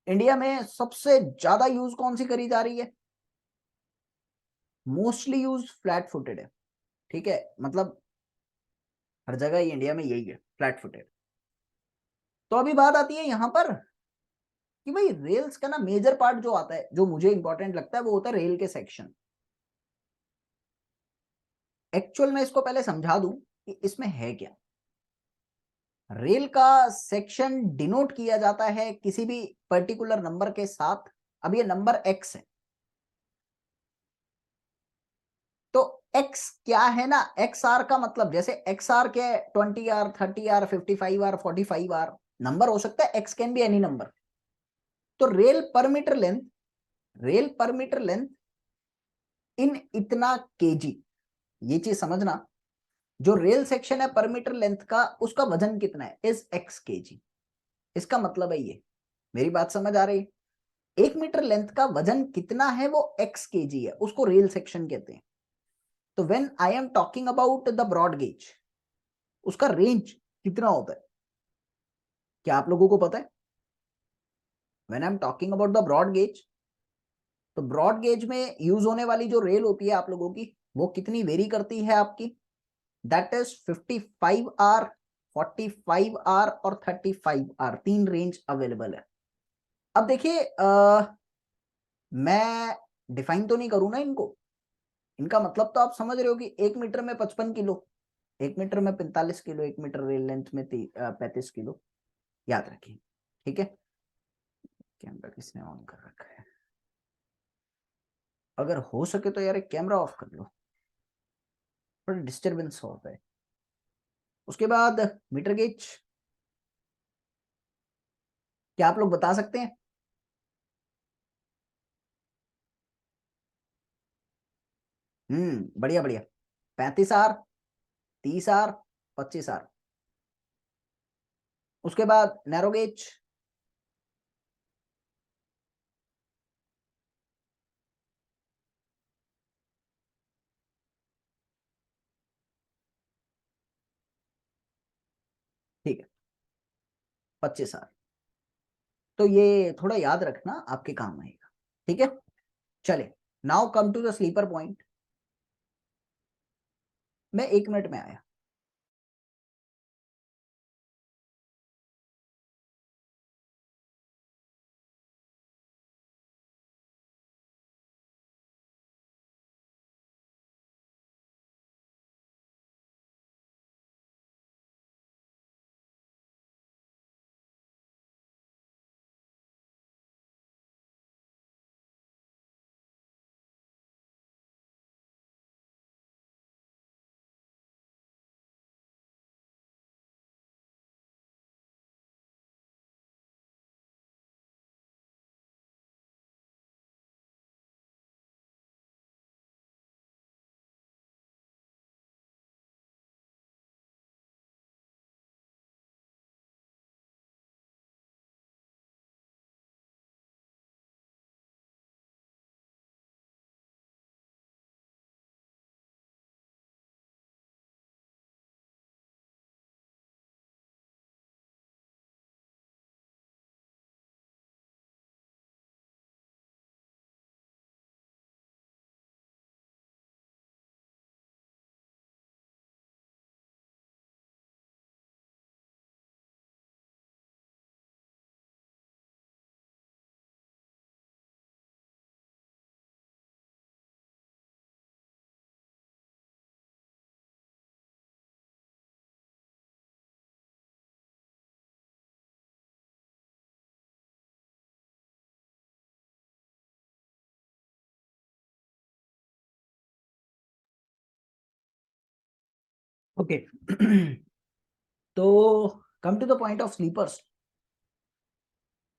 इंडिया में सबसे ज्यादा यूज कौन सी करी जा रही है? मोस्टली यूज फ्लैट फुटेड है, ठीक है, मतलब हर जगह ही इंडिया में यही है, फ्लैट फुटेड। तो अभी बात आती है यहां पर कि भाई रेल्स का ना मेजर पार्ट जो आता है, जो मुझे इंपॉर्टेंट लगता है, वो होता है रेल के सेक्शन। एक्चुअल में इसको पहले समझा दूं कि इसमें है क्या। रेल का सेक्शन डिनोट किया जाता है किसी भी पर्टिकुलर नंबर के साथ। अब ये नंबर x है, तो x क्या है ना, एक्स आर का मतलब, जैसे एक्स आर क्या है, 20R, 30R, 55R, 45R। Number हो सकता है, x can be any number. तो रेल पर मीटर लेंथ इन इतना केजी, ये चीज समझना। जो रेल सेक्शन है पर मीटर लेंथ का, उसका वजन कितना है, इज x केजी। इसका मतलब है ये, मेरी बात समझ आ रही है? 1 मीटर लेंथ का वजन कितना है, वो x केजी है, उसको रेल सेक्शन कहते हैं। तो when I am talking about the broad gauge, उसका रेंज कितना होता है, क्या आप लोगों को पता है? When I am talking about the broad gauge, तो ब्रॉड गेज में यूज होने वाली जो रेल होती है आप लोगों की, वो कितनी वेरी करती है आपकी? दैट इज 55R, 45R और 35R, 3 रेंज अवेलेबल है। अब देखिए, मैं डिफाइन तो नहीं करूँ ना इनको, इनका मतलब तो आप समझ रहे हो कि 1 मीटर में 55 किलो, 1 मीटर में 45 किलो, 1 मीटर रेल लेंथ में 35 किलो, याद रखिए, ठीक है। कैमरा किसने ऑन कर रखा है? अगर हो सके तो यार एक कैमरा ऑफ कर लो, थोड़ा डिस्टरबेंस होता है। उसके बाद मीटर गेज, क्या आप लोग बता सकते हैं? बढ़िया बढ़िया। 35R, 30R, 25R। उसके बाद नैरो गेज, ठीक है, 25R। तो ये थोड़ा याद रखना, आपके काम आएगा, ठीक है। चले, now come to the sleeper point. मैं 1 मिनट में आया। ओके तो come to the point of sleepers.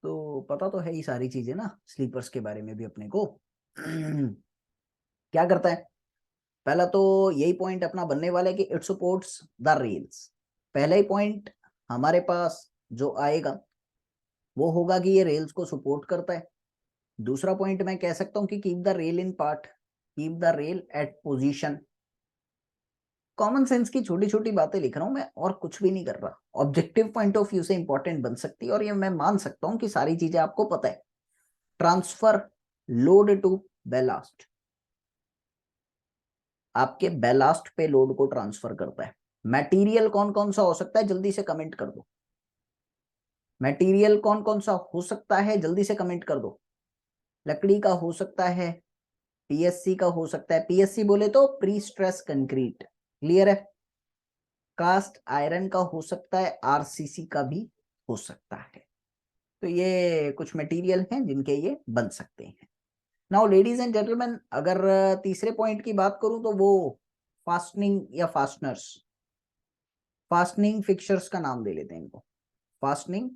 तो पता तो है ही सारी चीजें ना स्लीपर्स के बारे में भी अपने को। क्या करता है, पहला तो यही पॉइंट अपना बनने वाला है कि इट सपोर्ट्स द रेल्स। पहला ही पॉइंट हमारे पास जो आएगा वो होगा कि ये रेल्स को सपोर्ट करता है। दूसरा पॉइंट मैं कह सकता हूं कि keep the rail in part, keep the rail at position. Common sense की छोटी छोटी बातें लिख रहा हूं मैं, और कुछ भी नहीं कर रहा। ऑब्जेक्टिव पॉइंट ऑफ व्यू से इंपॉर्टेंट बन सकती है, और ये मैं मान सकता हूं कि सारी चीजें आपको पता है। ट्रांसफर लोड टू बैलास्ट, आपके बैलास्ट पे लोड को ट्रांसफर करता है। मटेरियल कौन कौन सा हो सकता है, जल्दी से कमेंट कर दो। मटेरियल कौन कौन सा हो सकता है, जल्दी से कमेंट कर दो। लकड़ी का हो सकता है, पीएससी का हो सकता है, पीएससी बोले तो प्री स्ट्रेस कंक्रीट, क्लियर है। कास्ट आयरन का हो सकता है, आरसीसी का भी हो सकता है। तो ये कुछ मटेरियल हैं जिनके ये बन सकते हैं। नाउ लेडीज एंड जेंटलमैन, अगर तीसरे पॉइंट की बात करूं तो वो फास्टनिंग या फास्टनर्स, फास्टनिंग फिक्चर्स का नाम दे लेते हैं इनको, फास्टनिंग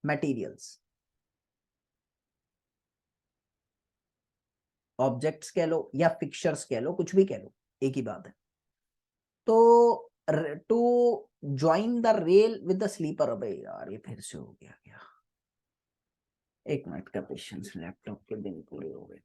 मटेरियल्स। ऑब्जेक्ट्स कह लो या फिक्चर्स कह लो, कुछ भी कह लो, एक ही बात है। तो to join the rail with the sleeper, अबे यार ये फिर से हो गया क्या, एक मिनट का पेशेंस, लैपटॉप के दिन पूरे हो गए।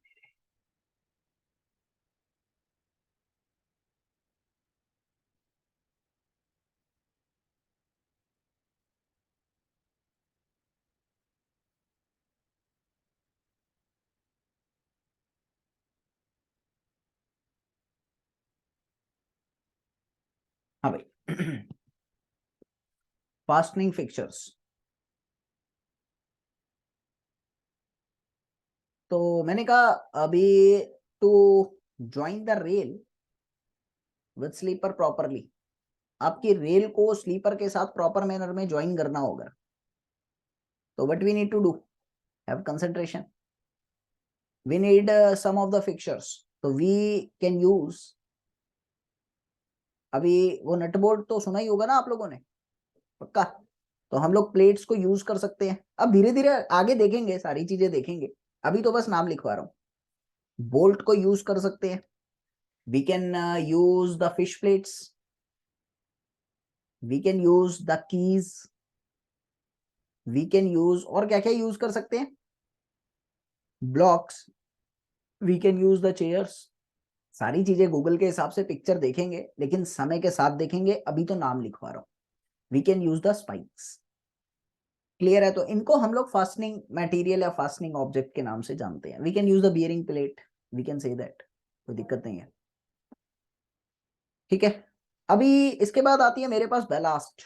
हाँ भाई, फास्टनिंग फिक्चर्स। तो मैंने कहा अभी to join the rail with sleeper properly, आपकी रेल को स्लीपर के साथ प्रॉपर मैनर में ज्वाइन करना होगा। तो what we need to do, have concentration, we need some of the fixtures. तो वी कैन यूज, अभी वो नटबोर्ड तो सुना ही होगा ना आप लोगों ने, पक्का। तो हम लोग प्लेट्स को यूज कर सकते हैं, अब धीरे धीरे आगे देखेंगे, सारी चीजें देखेंगे, अभी तो बस नाम लिखवा रहा हूँ। बोल्ट को यूज कर सकते हैं, we can use the fish plates, we can use the keys, we can use, और क्या क्या यूज कर सकते हैं, blocks, we can use the chairs. सारी चीजें गूगल के हिसाब से पिक्चर देखेंगे, लेकिन समय के साथ देखेंगे, अभी तो नाम लिखवा रहा हूँ। We can use the spikes, clear है। तो इनको हम लोग फास्टनिंग मटेरियल या फास्टनिंग ऑब्जेक्ट के नाम से जानते हैं। We can use the bearing plate, we can say that, कोई दिक्कत नहीं है, ठीक है। अभी इसके बाद आती है मेरे पास बैलास्ट।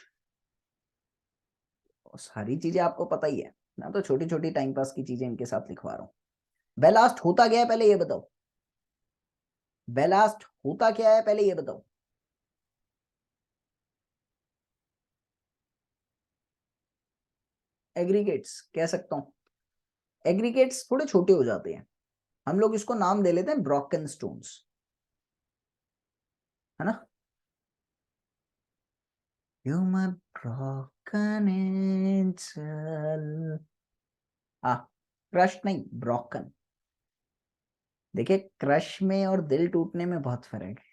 सारी चीजें आपको पता ही है ना, तो छोटी छोटी टाइम पास की चीजें इनके साथ लिखवा रहा हूँ। बैलास्ट होता क्या है पहले ये बताओ, बैलास्ट होता क्या है पहले ये बताओ। एग्रीगेट्स कह सकता हूँ, एग्रीगेट्स थोड़े छोटे हो जाते हैं, हम लोग इसको नाम दे लेते हैं ब्रोकन स्टोन्स, है ना। You my broken angel, हाँ, क्रश नहीं ब्रोकन। देखिए क्रश में और दिल टूटने में बहुत फर्क है,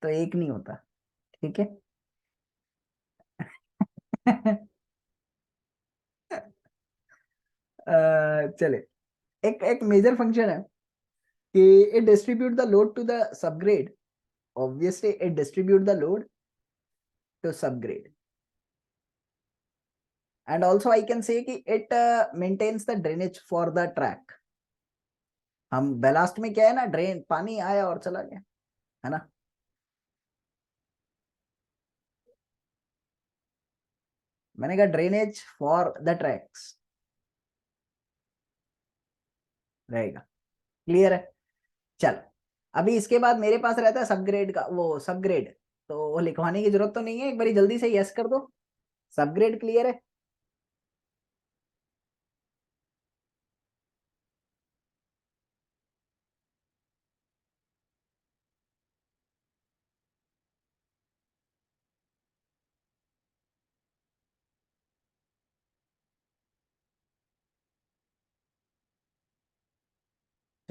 तो एक नहीं होता, ठीक है। चले, एक एक मेजर फंक्शन है कि it distribute the load to the subgrade, obviously it distribute the load to subgrade, and also I can say कि it maintains the drainage for the track। हम बैलास्ट में क्या है ना, ड्रेन, पानी आया और चला गया, है ना। मैंने कहा ड्रेनेज फॉर द ट्रैक्स रहेगा, क्लियर है। चल, अभी इसके बाद मेरे पास रहता है सबग्रेड का, वो सबग्रेड तो वो लिखवाने की जरूरत तो नहीं है, एक बारी जल्दी से यस कर दो। सबग्रेड क्लियर है।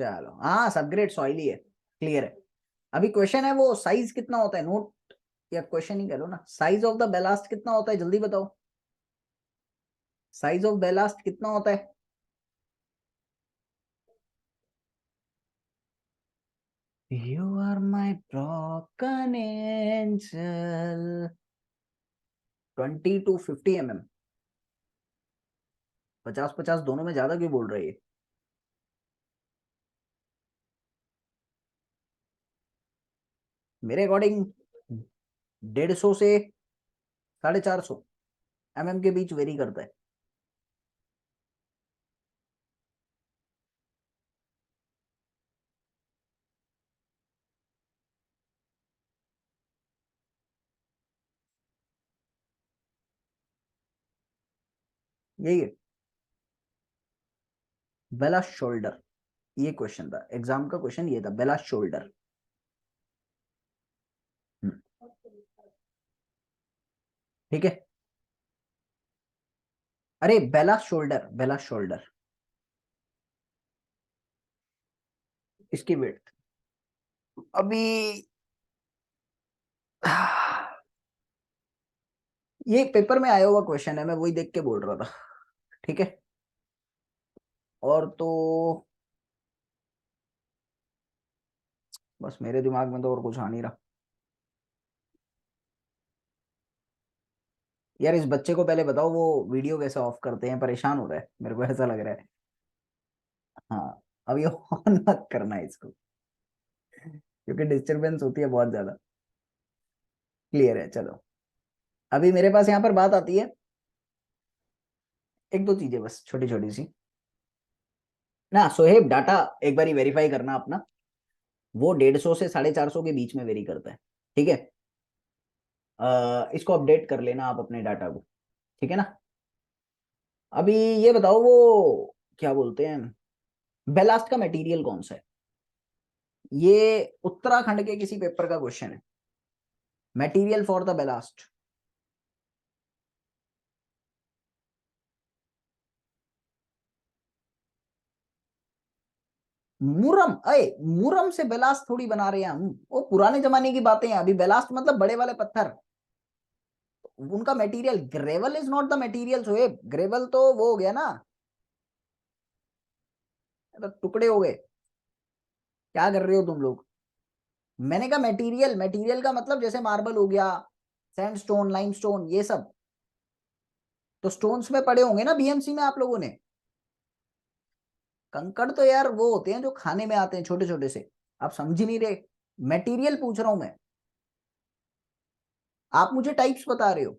चलो हाँ, सबग्रेड सॉइली है, क्लियर है। अभी क्वेश्चन है वो साइज कितना होता है, नोट या क्वेश्चन ही कह लो ना, साइज ऑफ द बेलास्ट कितना होता है, जल्दी बताओ, साइज ऑफ बेलास्ट कितना होता है? You are my broken angel, 20 to 50 mm। 50-50 दोनों में ज्यादा क्यों बोल रहे हैं? मेरे अकॉर्डिंग 150 से 450 mm के बीच वेरी करता है। यही है बेला शोल्डर, ये क्वेश्चन था एग्जाम का, क्वेश्चन ये था बेला शोल्डर। ठीक है, अरे बेला शोल्डर, बेला शोल्डर, इसकी वेट अभी ये पेपर में आया हुआ क्वेश्चन है, मैं वही देख के बोल रहा था। ठीक है, और तो बस मेरे दिमाग में तो और कुछ आ नहीं रहा। यार इस बच्चे को पहले बताओ वो वीडियो कैसे ऑफ करते हैं, परेशान हो रहा है, मेरे को ऐसा लग रहा है। हाँ, अब ये ऑन मत करना है इसको, क्योंकि डिस्टरबेंस होती है बहुत ज्यादा। क्लियर है, चलो। अभी मेरे पास यहाँ पर बात आती है, एक दो चीजें बस छोटी छोटी सी ना, सोहेब डाटा एक बार वेरीफाई करना अपना, वो 150 से 450 के बीच में वेरी करता है। ठीक है, इसको अपडेट कर लेना आप अपने डाटा को, ठीक है ना। अभी ये बताओ वो क्या बोलते हैं, बेलास्ट का मटेरियल कौन सा है? ये उत्तराखंड के किसी पेपर का क्वेश्चन है, मटेरियल फॉर द बेलास्ट। मुरम, अरे मुरम से बेलास्ट थोड़ी बना रहे हैं हम, वो पुराने जमाने की बातें हैं, अभी बेलास्ट मतलब बड़े वाले पत्थर, उनका material gravel is not the material. So gravel तो वो हो गया ना, तो टुकड़े हो गए। क्या कर रहे हो तुम लोग? मैंने कहा मटेरियल, मटेरियल का मतलब जैसे मार्बल हो गया, सैंडस्टोन, लाइमस्टोन, ये सब तो स्टोन्स में पड़े होंगे ना बीएमसी में आप लोगों ने। कंकड़ तो यार वो होते हैं जो खाने में आते हैं छोटे छोटे से, आप समझ ही नहीं रहे। मटेरियल पूछ रहा हूं मैं, आप मुझे टाइप्स बता रहे हो,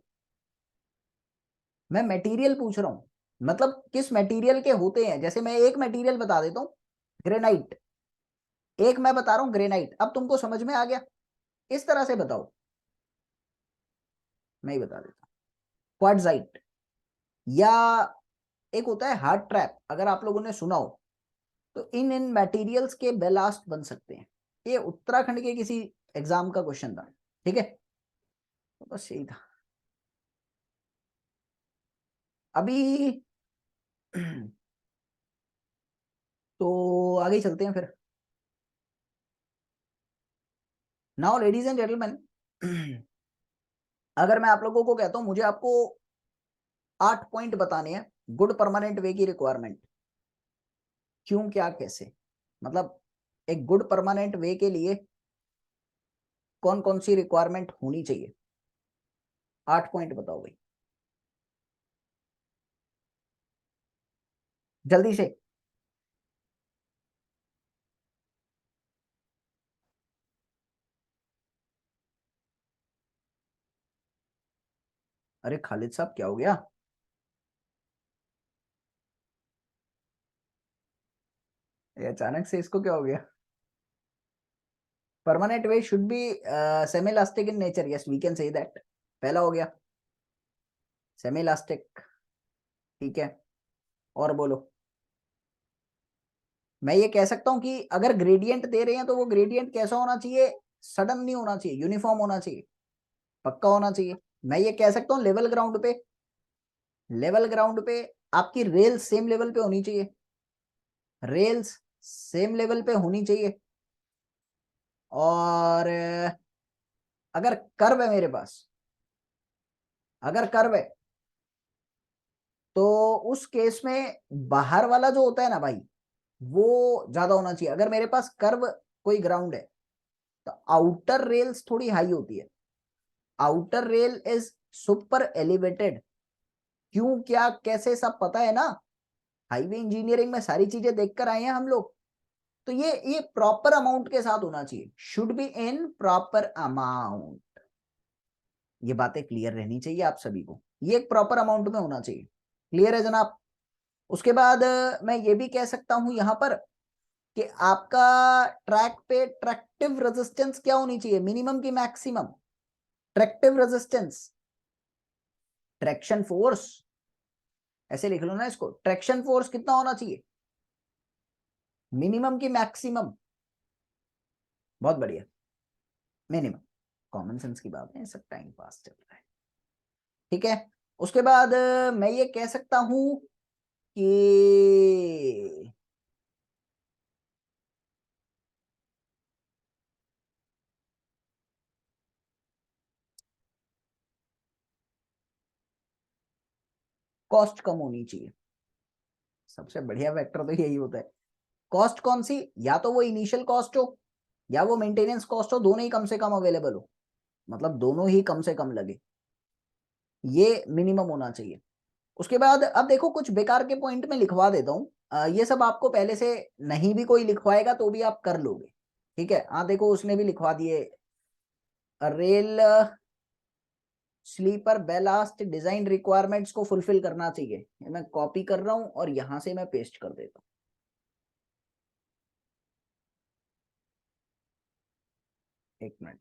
मैं मटेरियल पूछ रहा हूं, मतलब किस मटेरियल के होते हैं। जैसे मैं एक मटेरियल बता देता हूँ, ग्रेनाइट, एक मैं बता रहा हूँ ग्रेनाइट, अब तुमको समझ में आ गया, इस तरह से बताओ। मैं ही बता देता हूँ, क्वार्ट्जाइट, या एक होता है हार्ड ट्रैप, अगर आप लोगों ने सुना हो तो इन इन मटेरियल्स के बेलास्ट बन सकते हैं। ये उत्तराखंड के किसी एग्जाम का क्वेश्चन था। ठीक है, तो बस यही था। अभी तो आगे चलते हैं फिर। नाउ लेडीज एंड जेंटलमैन, अगर मैं आप लोगों को कहता हूं मुझे आपको 8 पॉइंट बताने हैं गुड परमानेंट वे की रिक्वायरमेंट, क्यों क्या कैसे, मतलब एक गुड परमानेंट वे के लिए कौन कौन सी रिक्वायरमेंट होनी चाहिए, 8 पॉइंट बताओ भाई, जल्दी से। अरे खालिद साहब क्या हो गया? ये अचानक से इसको क्या हो गया? Permanent way should be semi elastic in nature, yes we can say that, पहला हो गया सेमी इलास्टिक। ठीक है, और बोलो। मैं ये कह सकता हूं कि अगर ग्रेडियंट दे रहे हैं तो वो ग्रेडियंट कैसा होना चाहिए, सडन नहीं होना चाहिए, यूनिफॉर्म होना चाहिए, पक्का होना चाहिए। मैं ये कह सकता हूँ लेवल ग्राउंड पे, लेवल ग्राउंड पे आपकी रेल्स सेम लेवल पे होनी चाहिए, रेल्स सेम लेवल पे होनी चाहिए। और अगर कर्व है मेरे पास, अगर कर्व है तो उस केस में बाहर वाला जो होता है ना भाई, वो ज्यादा होना चाहिए। अगर मेरे पास कर्व कोई ग्राउंड है तो आउटर रेल्स थोड़ी हाई होती है, outer rail is super elevated. क्यों, क्या, कैसे, सब पता है ना, हाईवे इंजीनियरिंग में सारी चीजें देखकर आए हैं हम लोग। तो ये प्रॉपर अमाउंट के साथ होना चाहिए, should be in proper amount. ये बातें क्लियर रहनी चाहिए आप सभी को, ये एक प्रॉपर अमाउंट में होना चाहिए। क्लियर है जनाब? उसके बाद मैं ये भी कह सकता हूं यहां पर कि आपका ट्रैक पे ट्रैक्टिव रेजिस्टेंस क्या होनी चाहिए, मिनिमम की maximum. Tractive resistance, traction force, ऐसे लिख लो ना इसको, ट्रैक्शन फोर्स कितना होना चाहिए, मिनिमम की मैक्सिमम। बहुत बढ़िया, मिनिमम। कॉमन सेंस की बात है, सब टाइम पास चल रहा है, ठीक है। उसके बाद मैं ये कह सकता हूं कि कॉस्ट कम होनी चाहिए। सबसे बढ़िया फैक्टर तो यही होता है। कॉस्ट कौन सी, या तो वो इनिशियल कॉस्ट हो या वो मेंटेनेंस कॉस्ट हो, दोनों ही कम से कम अवेलेबल हो, मतलब दोनों ही कम से कम लगे, ये मिनिमम होना चाहिए। उसके बाद अब देखो कुछ बेकार के पॉइंट में लिखवा देता हूँ, ये सब आपको पहले से नहीं भी कोई लिखवाएगा तो भी आप कर लोगे, ठीक है। हाँ देखो उसने भी लिखवा दिए, rail sleeper ballast design requirements को फुलफिल करना चाहिए। मैं कॉपी कर रहा हूं और यहां से मैं पेस्ट कर देता हूं। एक मिनट,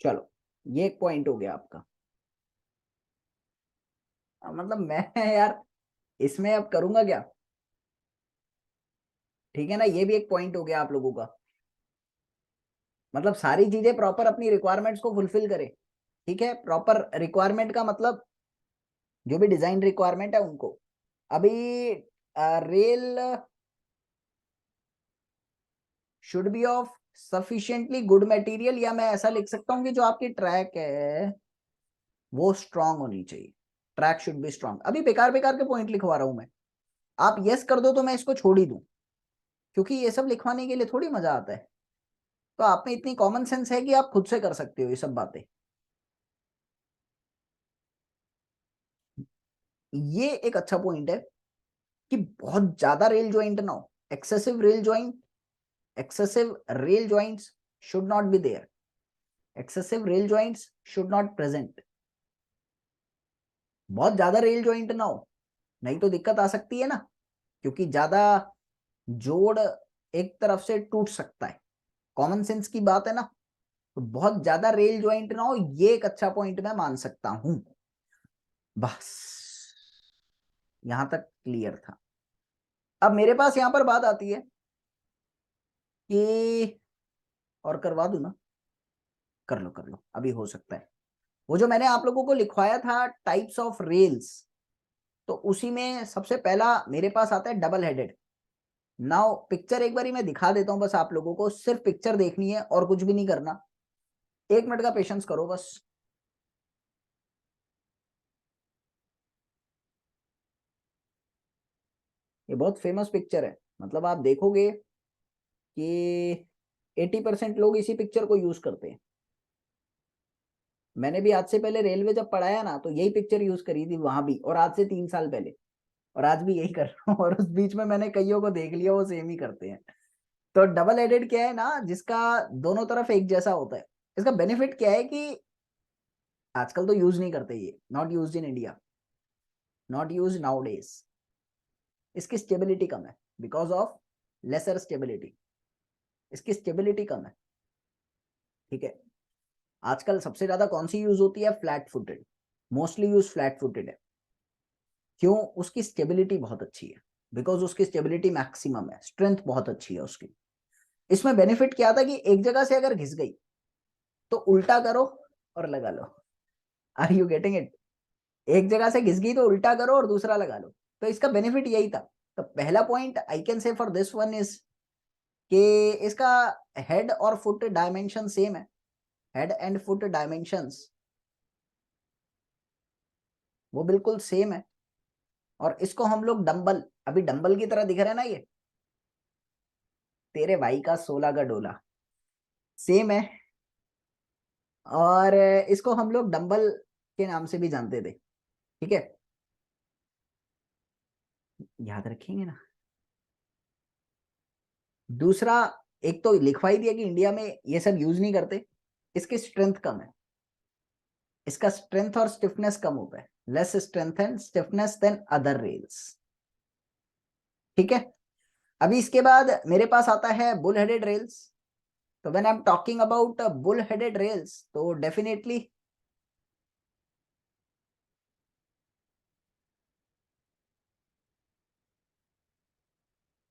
चलो ये एक पॉइंट हो गया आपका। मतलब मैं यार इसमें अब करूंगा क्या, ठीक है ना, ये भी एक पॉइंट हो गया आप लोगों का। मतलब सारी चीजें प्रॉपर अपनी रिक्वायरमेंट्स को फुलफिल करे, ठीक है। प्रॉपर रिक्वायरमेंट का मतलब जो भी डिजाइन रिक्वायरमेंट है उनको। अभी rail should be of sufficiently good material, या मैं ऐसा लिख सकता हूँ कि जो आपकी ट्रैक है वो स्ट्रांग होनी चाहिए, ट्रैक शुड बी स्ट्रांग। अभी बेकार बेकार के पॉइंट लिखवा रहा हूं मैं, आप यस कर दो तो मैं इसको छोड़ ही दूं, क्योंकि ये सब लिखवाने के लिए थोड़ी मजा आता है। तो आप में इतनी कॉमन सेंस है कि आप खुद से कर सकते हो ये सब बातें। ये एक अच्छा पॉइंट है कि बहुत ज्यादा रेल ज्वाइंट ना हो, excessive rail joint, excessive rail joints should not be there, excessive rail joints should not present। बहुत ज्यादा रेल ज्वाइंट ना हो, नहीं तो दिक्कत आ सकती है ना, क्योंकि ज्यादा जोड़ एक तरफ से टूट सकता है, कॉमन सेंस की बात है ना। तो बहुत ज्यादा रेल ज्वाइंट ना हो, ये एक अच्छा पॉइंट मैं मान सकता हूं। बस यहां तक क्लियर था। अब मेरे पास यहां पर बात आती है कि, और करवा दूं ना, कर लो कर लो, अभी हो सकता है। वो जो मैंने आप लोगों को लिखवाया था टाइप्स ऑफ रेल्स, तो उसी में सबसे पहला मेरे पास आता है डबल हेडेड। नाउ पिक्चर एक बारी मैं दिखा देता हूं बस आप लोगों को, सिर्फ पिक्चर देखनी है और कुछ भी नहीं करना, 1 मिनट का पेशेंस करो बस। ये बहुत फेमस पिक्चर है, मतलब आप देखोगे कि 80% लोग इसी पिक्चर को यूज करते हैं। मैंने भी आज से पहले रेलवे जब पढ़ाया ना तो यही पिक्चर यूज करी थी वहां भी, और आज से 3 साल पहले, और आज भी यही कर रहा हूँ। और उस बीच में मैंने कईयों को देख लिया वो सेम ही करते हैं। तो डबल एडेड क्या है ना, जिसका दोनों तरफ एक जैसा होता है। इसका बेनिफिट क्या है कि आजकल तो यूज नहीं करते, ये not use in India, not use now days. इसकी स्टेबिलिटी कम है, बिकॉज ऑफ लेसर स्टेबिलिटी, इसकी स्टेबिलिटी कम है, ठीक है। आजकल सबसे ज्यादा कौन सी यूज होती है, flat footed, mostly use flat footed है। क्यों, उसकी स्टेबिलिटी बहुत अच्छी है, बिकॉज उसकी स्टेबिलिटी मैक्सिमम है, स्ट्रेंथ बहुत अच्छी है उसकी। इसमें बेनिफिट क्या था कि एक जगह से अगर घिस गई तो उल्टा करो और लगा लो। Are you getting it? एक जगह से घिस गई तो उल्टा करो और दूसरा लगा लो। तो इसका बेनिफिट यही था। तो पहला point I can say for this one is कि इसका हेड और फुट डायमेंशन सेम है। हेड एंड फुट डायमेंशंस वो बिल्कुल सेम है। और इसको हम लोग डंबल, अभी डंबल की तरह दिख रहा है ना, ये तेरे भाई का 16 का डोला सेम है। और इसको हम लोग डंबल के नाम से भी जानते थे। ठीक है, याद रखेंगे ना। दूसरा, एक तो लिखवा ही दिया कि इंडिया में ये सब यूज नहीं करते। इसकी स्ट्रेंथ कम है। इसका स्ट्रेंथ और स्टिफनेस कम होता है, less strength and stiffness than other rails. ठीक है, अभी इसके बाद मेरे पास आता है बुल हेडेड रेल्स। तो when I am talking about bull headed rails, तो डेफिनेटली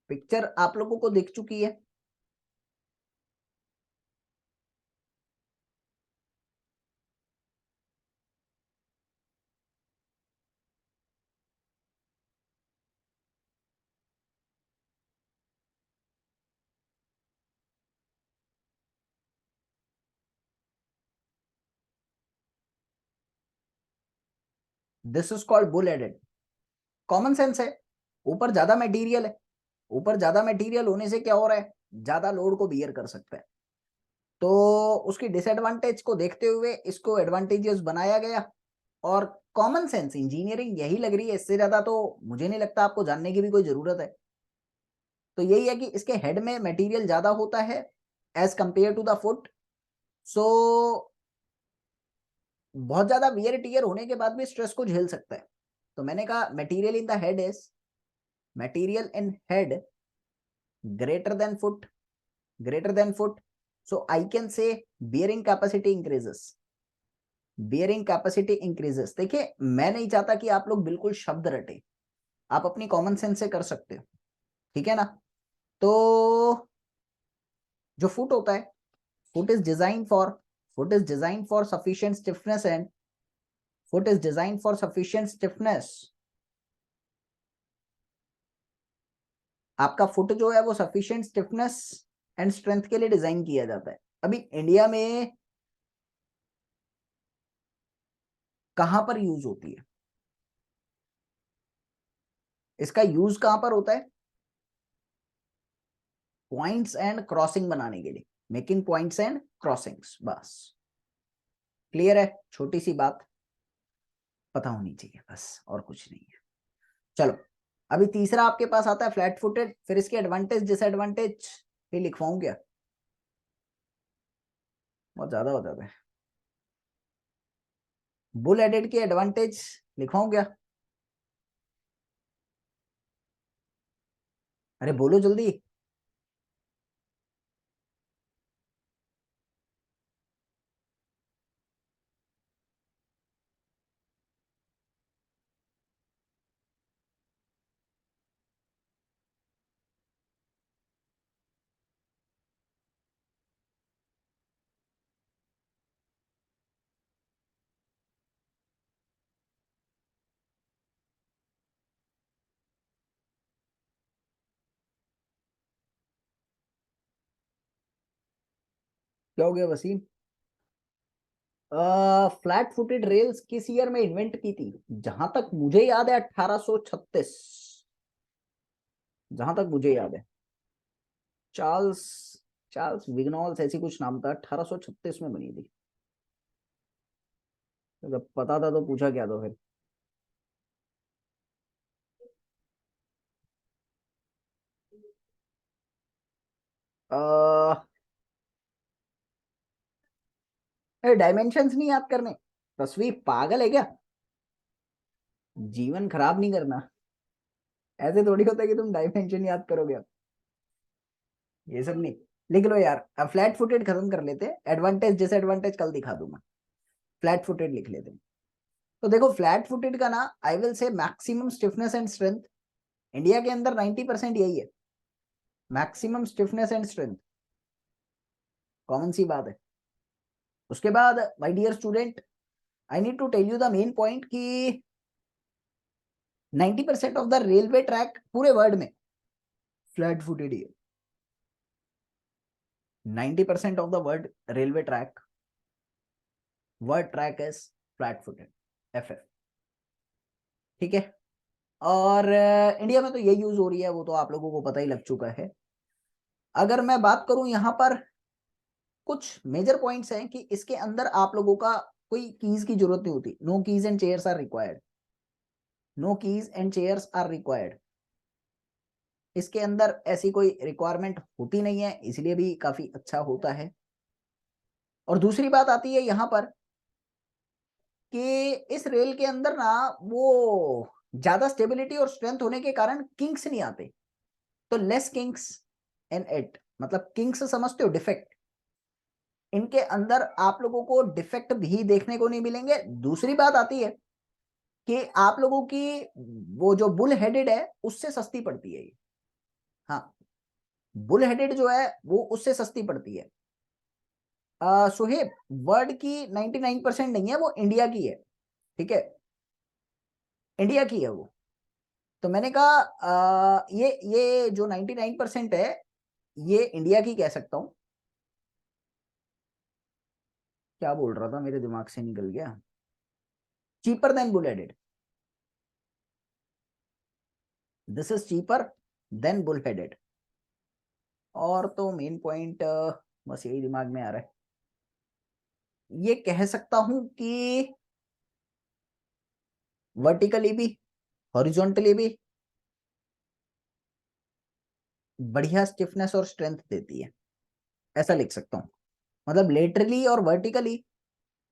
पिक्चर आप लोगों को दिख चुकी है। This is called bull headed. Common sense है, ऊपर ज्यादा मटेरियल है। ऊपर ज्यादा मटेरियल होने से क्या हो रहा है, ज्यादा लोड को बियर कर सकता है। तो उसकी डिसएडवांटेज को देखते हुए इसको एडवांटेजेस बनाया गया। और कॉमन सेंस इंजीनियरिंग यही लग रही है, इससे ज्यादा तो मुझे नहीं लगता आपको जानने की भी कोई जरूरत है। तो यही है कि इसके हेड में मटेरियल ज्यादा होता है as compare to the foot. So बहुत ज्यादा वियर टियर होने के बाद भी स्ट्रेस को झेल सकता है। तो मैंने कहा material in the head is, material in head greater than foot, greater than foot. So I can say bearing capacity increases, bearing capacity increases। देखिए, मैं नहीं चाहता कि आप लोग बिल्कुल शब्द रटे, आप अपनी कॉमन सेंस से कर सकते हो। ठीक है ना। तो जो फुट होता है, foot is design for, foot is design for sufficient stiffness and, foot is design for sufficient stiffness. आपका फुट जो है वो सफिशिएंट स्टिफनेस एंड स्ट्रेंथ के लिए डिजाइन किया जाता है। अभी इंडिया में कहां पर यूज होती है, इसका यूज कहां पर होता है? पॉइंट्स एंड क्रॉसिंग बनाने के लिए, मेकिंग पॉइंट्स एंड क्रॉसिंग्स, बस। क्लियर है? छोटी सी बात पता होनी चाहिए बस, और कुछ नहीं है। चलो, अभी तीसरा आपके पास आता है फ्लैट फुटेड। फिर इसके एडवांटेज डिसएडवांटेज भी लिखवाऊं क्या? बहुत ज्यादा हो जाता है। बुल हेडेड के एडवांटेज लिखवाऊं क्या? अरे बोलो जल्दी। क्या हो गया वसीम? फ्लैट फुटेड रेल्स किस ईयर में इन्वेंट की थी? जहां तक मुझे याद है 1836, जहां तक मुझे याद है। चार्ल्स, चार्ल्स विग्नॉल्स ऐसी कुछ नाम था, 1836 में बनी थी। तो जब पता था तो पूछा क्या, तो फिर डायमेंशंस नहीं याद करने? तस्वीर पागल है क्या? जीवन खराब नहीं करना। ऐसे थोड़ी होता है कि तुम डायमेंशन याद करोगे अब। ये सब नहीं। लिख लो यार, अब फ्लैट फुटेड खत्म कर लेते हैं, एडवांटेज डिसएडवांटेज कल दिखा दूंगा। फ्लैट फुटेड लिख लेते हैं। तो देखो, फ्लैट फुटेड का ना, I will say maximum stiffness and strength. India के अंदर 90% यही है, maximum stiffness and strength. Common सी बात है। उसके बाद my dear student, I need to tell you the main point कि 90% ऑफ द रेलवे ट्रैक पूरे वर्ल्ड में फ्लैट फुटेड ही है। 90% of the world railway track, world track is flat footed, FF। ठीक है, और इंडिया में तो ये यूज हो रही है, वो तो आप लोगों को पता ही लग चुका है। अगर मैं बात करूं यहाँ पर कुछ मेजर पॉइंट्स हैं कि इसके अंदर आप लोगों का कोई कीज की जरूरत नहीं होती। No keys and chairs are required, no keys and chairs are required. इसके अंदर ऐसी कोई रिक्वायरमेंट होती नहीं है, इसलिए भी काफी अच्छा होता है। और दूसरी बात आती है यहाँ पर कि इस रेल के अंदर ना वो ज्यादा स्टेबिलिटी और स्ट्रेंथ होने के कारण किंक्स नहीं आते, तो लेस किंक्स इन इट, मतलब किंक्स समझते हो, डिफेक्ट। इनके अंदर आप लोगों को डिफेक्ट भी देखने को नहीं मिलेंगे। दूसरी बात आती है कि आप लोगों की वो जो बुल हेडेड है उससे सस्ती पड़ती है ये। हाँ, बुल हेडेड जो है वो उससे सस्ती पड़ती है। सुहेब, वर्ल्ड की 99% नहीं है, वो इंडिया की है। ठीक है, इंडिया की है वो। तो मैंने कहा ये जो 99% है ये इंडिया की कह सकता हूं। क्या बोल रहा था, मेरे दिमाग से निकल गया। Cheaper than bull headed, this is cheaper than bull headed. और तो मेन पॉइंट बस यही दिमाग में आ रहा है। ये कह सकता हूं कि वर्टिकली भी हॉरिजॉन्टली भी बढ़िया स्टिफनेस और स्ट्रेंथ देती है, ऐसा लिख सकता हूँ। मतलब लेटरली और वर्टिकली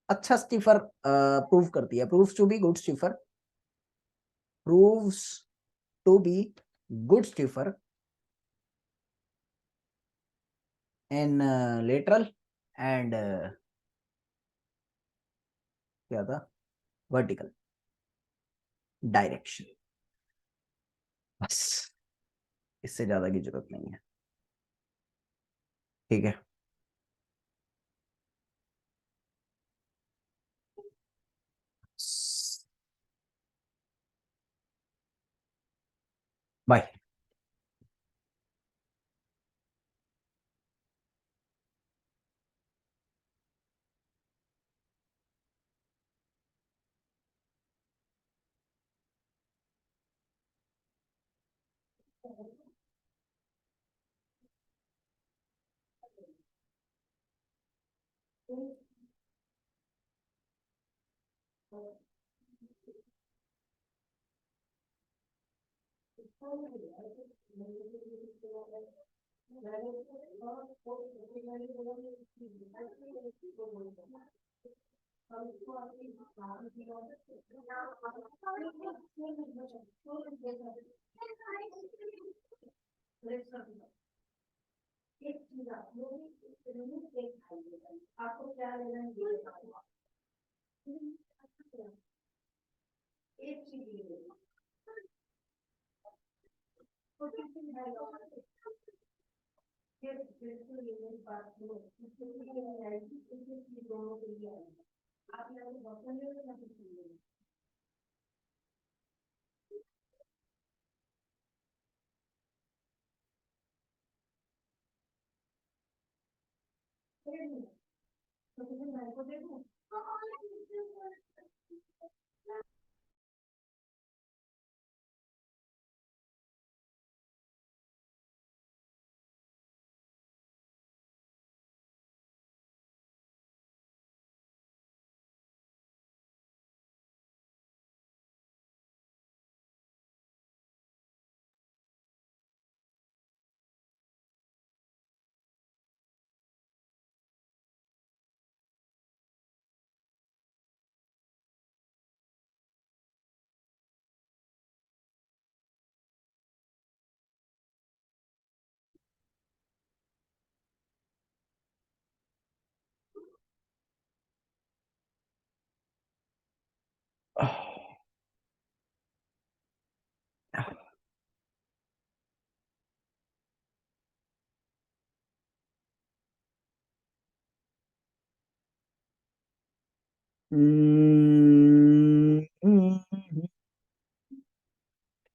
अच्छा स्टिफर प्रूव करती है, proves to be good stiffer, proves to be good stiffer in lateral and क्या था, वर्टिकल डायरेक्शन। बस इससे ज्यादा की जरूरत नहीं है। ठीक है, बाय।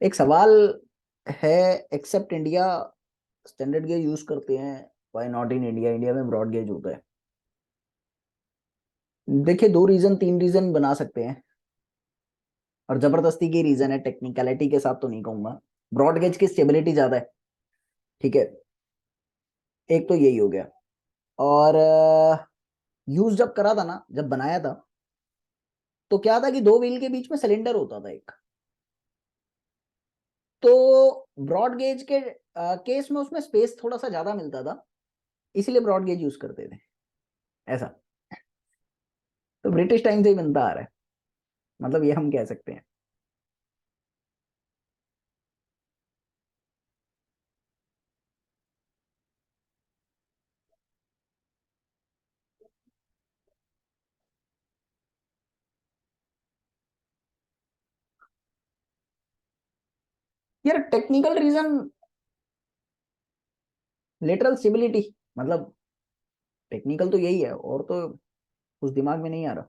एक सवाल है, except India standard gauge use करते हैं, why not in India, India में ब्रॉड गेज होता है। देखिए, दो रीजन तीन रीजन बना सकते हैं, और जबरदस्ती की रीजन है, टेक्निकलिटी के साथ तो नहीं कहूंगा। ब्रॉड गेज की स्टेबिलिटी ज्यादा है, ठीक है, एक तो यही हो गया। और यूज जब करा था ना, जब बनाया था, तो क्या था कि दो व्हील के बीच में सिलेंडर होता था एक। तो ब्रॉड गेज के केस में उसमें स्पेस थोड़ा सा ज्यादा मिलता था, इसलिए ब्रॉड गेज यूज करते थे, ऐसा। तो ब्रिटिश टाइम से ही बनता आ रहा है, मतलब ये हम कह सकते हैं। यार टेक्निकल रीजन, लेटरल स्टेबिलिटी, मतलब टेक्निकल तो यही है, और तो कुछ दिमाग में नहीं आ रहा।